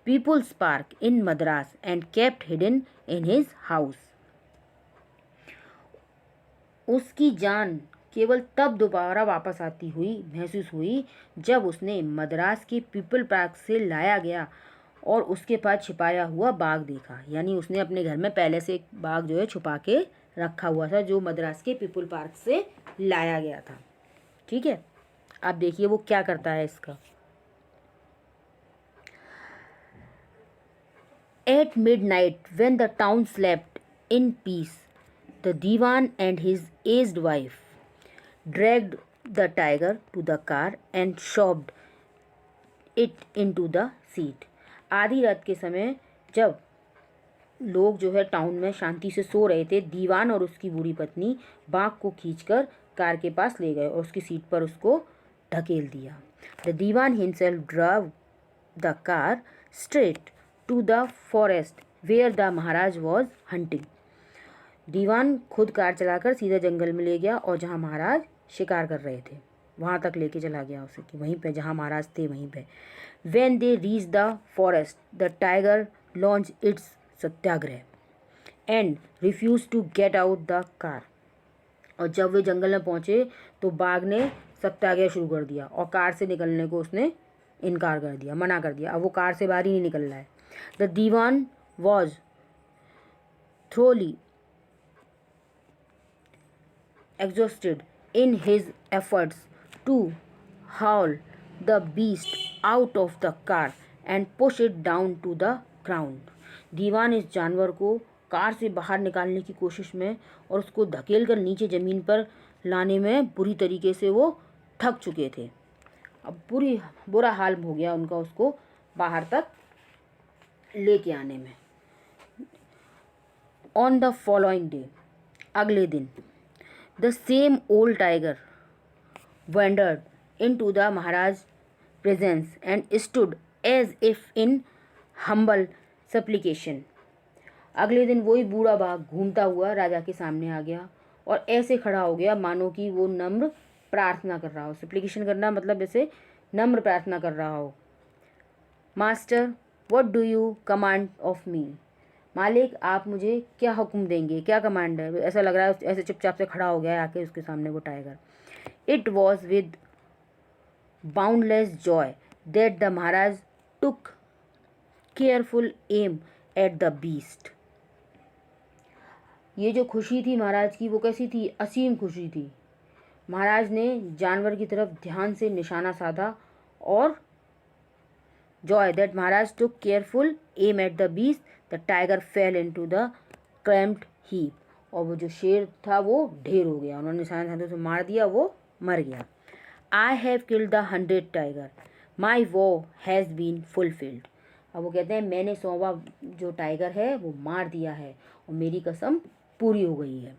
Speaker 1: people's park in Madras and kept hidden in his house. उसकी जान केवल तब दोबारा वापस आती हुई महसूस हुई जब उसने मद्रास के पीपल पार्क से लाया गया और उसके पास छिपाया हुआ बाघ देखा। यानी उसने अपने घर में पहले से एक बाघ जो है छुपा के रखा हुआ था, जो मद्रास के पीपल पार्क से लाया गया था। ठीक है, आप देखिए वो क्या करता है इसका। At midnight when the town slept in peace the dewan and his aged wife dragged the tiger to the car and shoved it into the seat। आधी रात के समय जब लोग जो है टाउन में शांति से सो रहे थे, दीवान और उसकी बूढ़ी पत्नी बाघ को खींचकर कार के पास ले गए और उसकी सीट पर उसको ढकेल दिया। The dewan himself drove the car straight to the forest where the Maharaj was hunting. दीवान खुद कार चलाकर सीधा जंगल में ले गया और जहाँ महाराज शिकार कर रहे थे, वहाँ तक लेके चला गया उसे कि वहीं पे जहाँ महाराज थे वहीं पे। When they reached the forest, the tiger launched its Satyagraha and refused to get out the car। और जब वे जंगल में पहुँचे तो बाघ ने सत्याग्रह शुरू कर दिया और कार से निकलने को उसने इनकार कर दिया, मना कर दिया। अब वो कार से बाहर ही नहीं निकल रहा है। The dewan was thoroughly exhausted in his efforts to haul the beast out of the car and push it down to the ground। दीवान इस जानवर को कार से बाहर निकालने की कोशिश में और उसको धकेल कर नीचे ज़मीन पर लाने में बुरी तरीके से वो थक चुके थे। अब बुरा हाल हो गया उनका उसको बाहर तक लेके आने में। ऑन द फॉलोइंग डे, अगले दिन, the same old tiger wandered into the Maharaj's presence and stood as if in humble supplication। अगले दिन वही बूढ़ा बाघ घूमता हुआ राजा के सामने आ गया और ऐसे खड़ा हो गया मानो कि वो नम्र प्रार्थना कर रहा हो। सप्लिकेशन करना मतलब जैसे नम्र प्रार्थना कर रहा हो। Master, what do you command of me. मालिक, आप मुझे क्या हुक्म देंगे, क्या कमांड है। ऐसा लग रहा है ऐसे चुपचाप से खड़ा हो गया है आके उसके सामने वो tiger. It was with boundless joy that the Maharaj took careful aim at the beast। ये जो खुशी थी महाराज की वो कैसी थी, असीम खुशी थी। महाराज ने जानवर की तरफ ध्यान से निशाना साधा और joy that Maharaj took careful aim at the beast, the tiger fell into the cramped heap। और वो जो शेर था वो ढेर हो गया, उन्होंने निशाना साधे से मार दिया, वो मर गया। I have killed the 100th tiger, my vow has been fulfilled। अब वो कहते हैं मैंने 100वां जो टाइगर है वो मार दिया है और मेरी कसम पूरी हो गई है।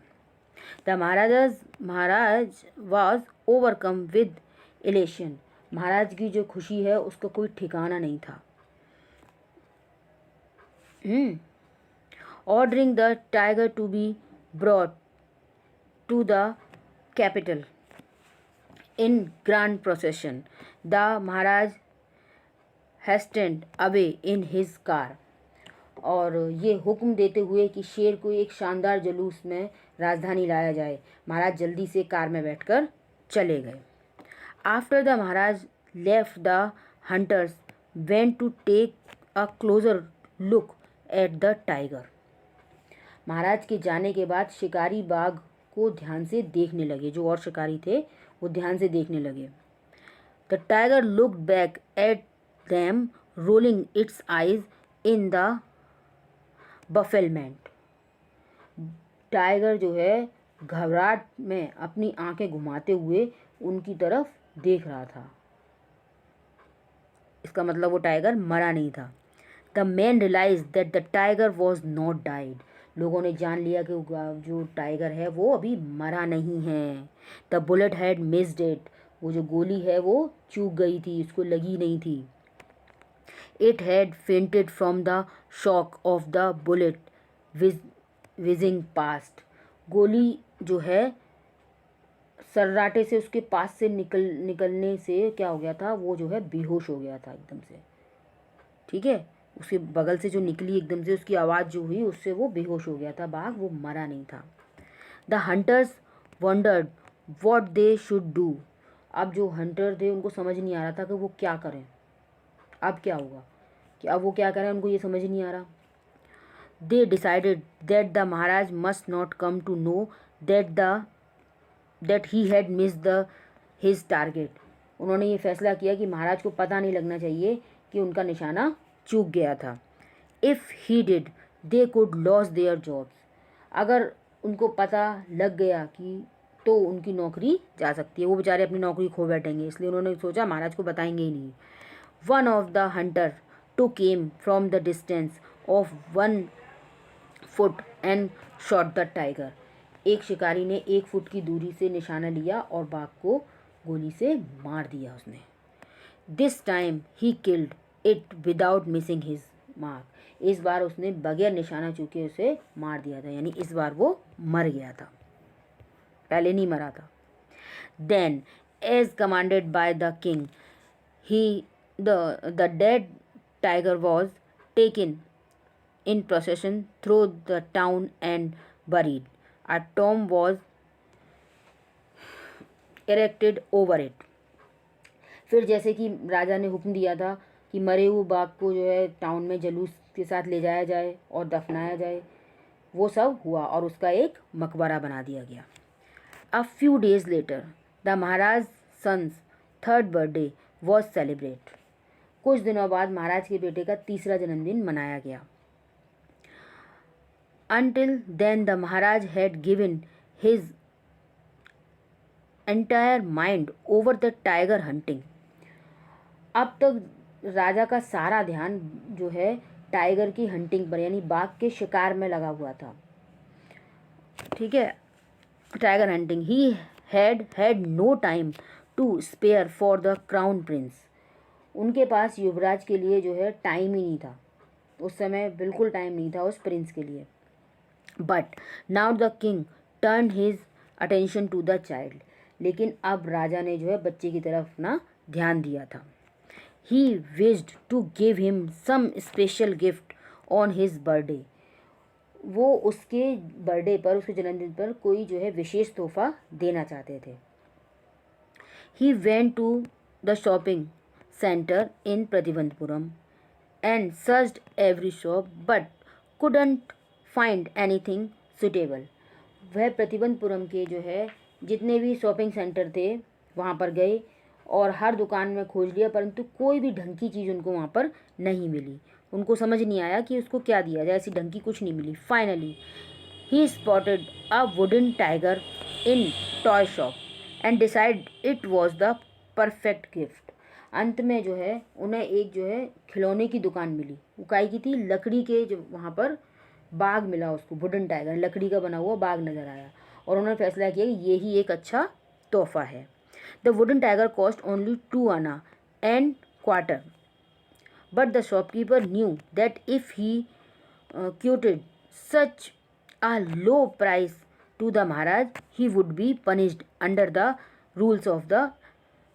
Speaker 1: The Maharaj was overcome with elation. महाराज की जो खुशी है उसका कोई ठिकाना नहीं था। Ordering the tiger to be brought to the capital in grand procession, the Maharaj hastened away in his car. और ये हुक्म देते हुए कि शेर को एक शानदार जुलूस में राजधानी लाया जाए, महाराज जल्दी से कार में बैठकर चले गए। After the Maharaj left, the hunters went to take a closer look at the tiger. महाराज के जाने के बाद शिकारी बाघ को ध्यान से देखने लगे, जो और शिकारी थे वो ध्यान से देखने लगे। The tiger looked back at them rolling its eyes in the bafflement. Tiger जो है घबराहट में अपनी आंखें घुमाते हुए उनकी तरफ देख रहा था। इसका मतलब वो टाइगर मरा नहीं था। The man realise that the tiger was not died. लोगों ने जान लिया कि जो टाइगर है वो अभी मरा नहीं है। The bullet had missed it. वो जो गोली है वो चूक गई थी, उसको लगी नहीं थी। It had fainted from the shock of the bullet wheezing past. गोली जो है सर्राटे से उसके पास से निकलने से क्या हो गया था, वो जो है बेहोश हो गया था एकदम से। ठीक है, उसके बगल से जो निकली एकदम से उसकी आवाज़ जो हुई उससे वो बेहोश हो गया था बाघ, वो मरा नहीं था। The hunters wondered what they should do. अब जो हंटर थे उनको समझ नहीं आ रहा था कि वो क्या करें, अब क्या होगा, कि अब वो क्या करें, उनको ये समझ नहीं आ रहा। They decided that the maharaj must not come to know that he had missed his target. उन्होंने ये फैसला किया कि महाराज को पता नहीं लगना चाहिए कि उनका निशाना चूक गया था। If he did they could loss their jobs. अगर उनको पता लग गया कि तो उनकी नौकरी जा सकती है, वो बेचारे अपनी नौकरी खो बैठेंगे, इसलिए उन्होंने सोचा महाराज को बताएंगे ही नहीं। One of the hunter too came from the distance of 1 foot and shot the tiger. एक शिकारी ने 1 फुट की दूरी से निशाना लिया और बाघ को गोली से मार दिया उसने। This time he killed it without missing his mark. इस बार उसने बगैर निशाना चूके उसे मार दिया था, यानी इस बार वो मर गया था, पहले नहीं मरा था। Then, as commanded by the king, the dead tiger was taken in procession through the town and buried. A tomb was erected over it. फिर जैसे कि राजा ने हुक्म दिया था कि मरे हुए बाघ को जो है टाउन में जलूस के साथ ले जाया जाए और दफनाया जाए, वो सब हुआ और उसका एक मकबरा बना दिया गया. A few days later, the Maharaj's son's third birthday was celebrated. कुछ दिनों बाद महाराज के बेटे का तीसरा जन्मदिन मनाया गया. Until then, the Maharaj had given his entire mind over the tiger hunting. अब तक राजा का सारा ध्यान जो है टाइगर की हंटिंग पर यानी बाघ के शिकार में लगा हुआ था. ठीक है, tiger hunting. He had no time to spare for the crown prince. उनके पास युवराज के लिए जो है टाइम ही नहीं था. उस समय बिल्कुल टाइम नहीं था उस प्रिंस के लिए. But now the king turn his attention to the child. लेकिन अब राजा ने जो है बच्चे की तरफ अपना ध्यान दिया था. He wished to give him some special gift on his birthday. वो उसके बर्थडे पर, उसके जन्मदिन पर कोई जो है विशेष तोहफा देना चाहते थे. He went to the shopping centre in Pratibandhapuram and searched every shop but couldn't find anything suitable. वह प्रतिबंधपुरम के जो है जितने भी शॉपिंग सेंटर थे वहाँ पर गए और हर दुकान में खोज लिया, परंतु कोई भी ढंग की चीज़ उनको वहाँ पर नहीं मिली. उनको समझ नहीं आया कि उसको क्या दिया जाए, ऐसी ढंग की कुछ नहीं मिली. Finally he spotted a wooden tiger in toy shop and decide it was the perfect gift. अंत में जो है उन्हें एक जो है खिलौने की दुकान मिली. वो काई की थी, लकड़ी के जो वहाँ पर बाघ मिला उसको, वुडन टाइगर, लकड़ी का बना हुआ बाघ नज़र आया और उन्होंने फैसला किया कि ये ही एक अच्छा तोहफा है. The wooden tiger cost only 2 आना and quarter. But the shopkeeper knew that if he quoted such a low price to the Maharaj, he would be punished under the rules of the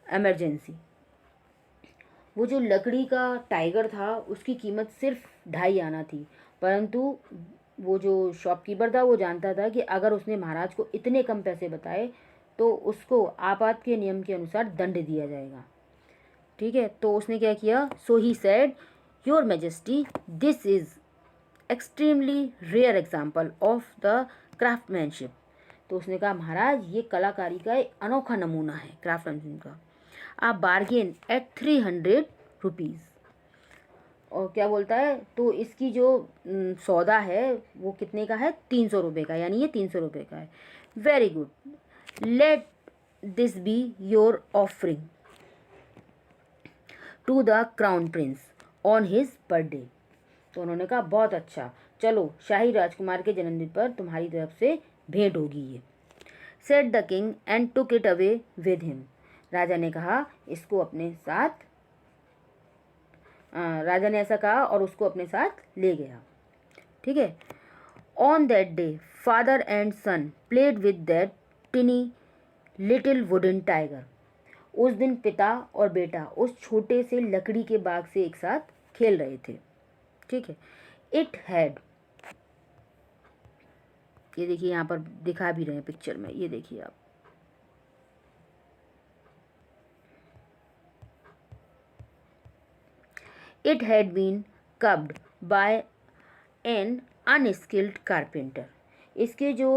Speaker 1: emergency. वो जो लकड़ी का tiger था उसकी कीमत सिर्फ 2.5 आना थी, परंतु वो जो शॉपकीपर था वो जानता था कि अगर उसने महाराज को इतने कम पैसे बताए तो उसको आपात के नियम के अनुसार दंड दिया जाएगा. ठीक है, तो उसने क्या किया. So he said, your majesty, this is extremely rare example of the craftsmanship. तो उसने कहा महाराज ये कलाकारी का एक अनोखा नमूना है क्राफ्टमैनशिप का. आप बार्गेन एट 300 रुपीज़. और क्या बोलता है, तो इसकी जो सौदा है वो कितने का है, 300 रुपये का, यानी ये 300 रुपये का है. Very good, let this be your offering to the crown prince on his birthday. तो उन्होंने कहा बहुत अच्छा, चलो शाही राजकुमार के जन्मदिन पर तुम्हारी तरफ से भेंट होगी ये. Said the king and took it away with him. राजा ने कहा इसको अपने साथ, राजा ने ऐसा कहा और उसको अपने साथ ले गया. ठीक है. On that day father and son played with that tiny little wooden tiger. उस दिन पिता और बेटा उस छोटे से लकड़ी के बाग से एक साथ खेल रहे थे. ठीक है. इट हैड, ये देखिए यहाँ पर दिखा भी रहे हैं पिक्चर में, ये देखिए आप. It had been carved by an unskilled carpenter. इसके जो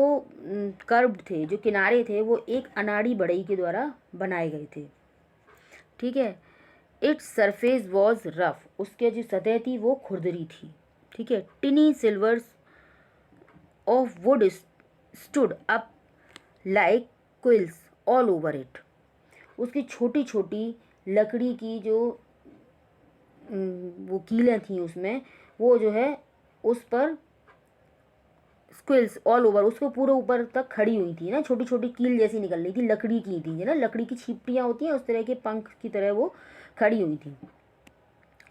Speaker 1: कर्व्ड थे, जो किनारे थे, वो एक अनाड़ी बढ़ई के द्वारा बनाए गए थे. ठीक है. Its surface was rough. उसके जो सतह थी वो खुरदरी थी. ठीक है. टिनी silvers of would stood up like quills all over it. उसकी छोटी छोटी लकड़ी की जो वो कीलें थी उसमें, वो जो है उस पर स्क्विल्स ऑल ओवर, उसको पूरे ऊपर तक खड़ी हुई थी ना, छोटी छोटी कील जैसी निकल रही थी, लकड़ी की थी ना, लकड़ी की छिपटियाँ होती हैं उस तरह के पंख की तरह वो खड़ी हुई थी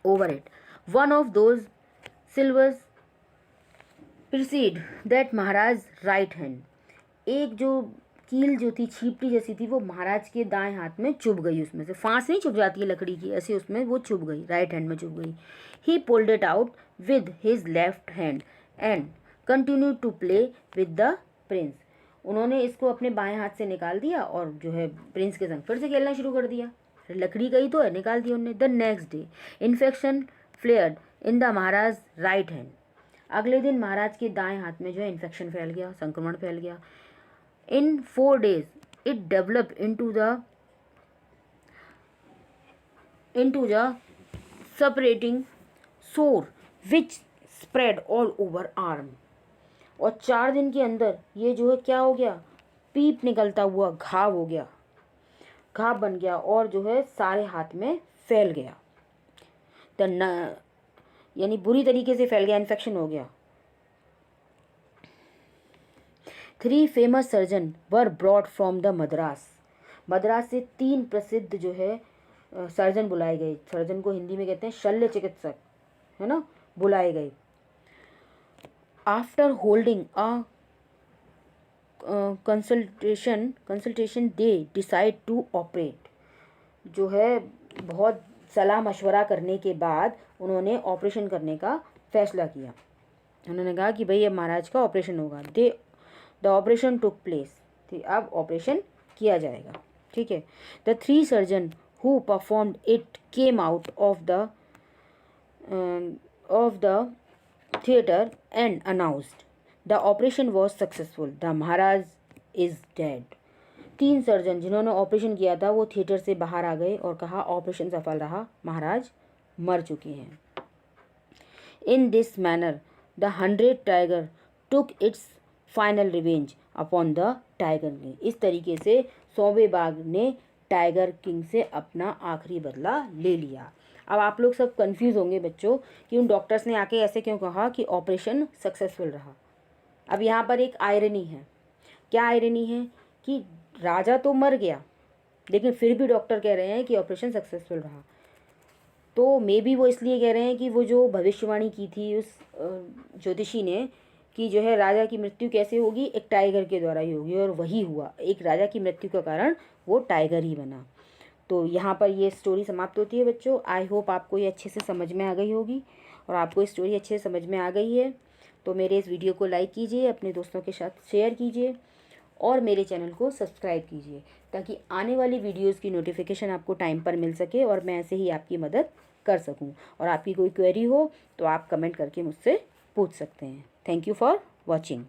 Speaker 1: over it. One of those silvers precede that Maharaj right hand. एक जो कील जो थी छीपटी जैसी थी वो महाराज के दाएं हाथ में चुभ गई, उसमें से फांस नहीं चुभ जाती है लकड़ी की, ऐसे उसमें वो चुभ गई, राइट हैंड में चुभ गई। He pulled it out with his left hand and continue to play with the prince. उन्होंने इसको अपने बाएं हाथ से निकाल दिया और जो है प्रिंस के संग फिर से खेलना शुरू कर दिया। लकड़ी गई तो है, निकाल दी उन्होंने। The next day infection flared in the Maharaj right hand. अगले दिन महाराज के दाएं हाथ में जो है इन्फेक्शन फैल गया, संक्रमण फैल गया। In 4 days, it developed into the separating sore which spread all over arm। और 4 दिन के अंदर ये जो है क्या हो गया, पीप निकलता हुआ घाव हो गया, घाव बन गया और जो है सारे हाथ में फैल गया। यानी बुरी तरीके से फैल गया, इन्फेक्शन हो गया। 3 famous surgeon were brought from the Madras. Madras से 3 प्रसिद्ध जो है सर्जन बुलाए गए। सर्जन को हिंदी में कहते हैं शल्य चिकित्सक, है ना, बुलाए गए। After holding a consultation they decide to operate. जो है बहुत सलाह मशवरा करने के बाद उन्होंने ऑपरेशन करने का फैसला किया। उन्होंने कहा कि भाई अब महाराज का ऑपरेशन होगा। द ऑपरेशन टुक प्लेस, अब ऑपरेशन किया जाएगा, ठीक है। The 3 surgeon who performed it came out of the theatre and announced the operation was successful, the Maharaj is dead. 3 surgeon जिन्होंने ऑपरेशन किया था वो थिएटर से बाहर आ गए और कहा ऑपरेशन सफल रहा, महाराज मर चुके हैं। In this manner the 100 tiger took its final revenge upon the tiger king. इस तरीके से 100वें बाघ ने टाइगर किंग से अपना आखिरी बदला ले लिया। अब आप लोग सब कंफ्यूज होंगे बच्चों कि उन डॉक्टर्स ने आके ऐसे क्यों कहा कि ऑपरेशन सक्सेसफुल रहा। अब यहाँ पर एक आयरनी है। क्या आयरनी है कि राजा तो मर गया लेकिन फिर भी डॉक्टर कह रहे हैं कि ऑपरेशन सक्सेसफुल रहा। तो मे बी वो इसलिए कह रहे हैं कि वो जो भविष्यवाणी की थी उस ज्योतिषी ने कि जो है राजा की मृत्यु कैसे होगी, एक टाइगर के द्वारा ही होगी, और वही हुआ। एक राजा की मृत्यु का कारण वो टाइगर ही बना। तो यहाँ पर ये स्टोरी समाप्त होती है बच्चों। आई होप आपको ये अच्छे से समझ में आ गई होगी और आपको ये स्टोरी अच्छे से समझ में आ गई है। तो मेरे इस वीडियो को लाइक कीजिए, अपने दोस्तों के साथ शेयर कीजिए और मेरे चैनल को सब्सक्राइब कीजिए ताकि आने वाली वीडियोज़ की नोटिफिकेशन आपको टाइम पर मिल सके और मैं ऐसे ही आपकी मदद कर सकूं। और आपकी कोई क्वेरी हो तो आप कमेंट करके मुझसे पूछ सकते हैं। Thank you for watching.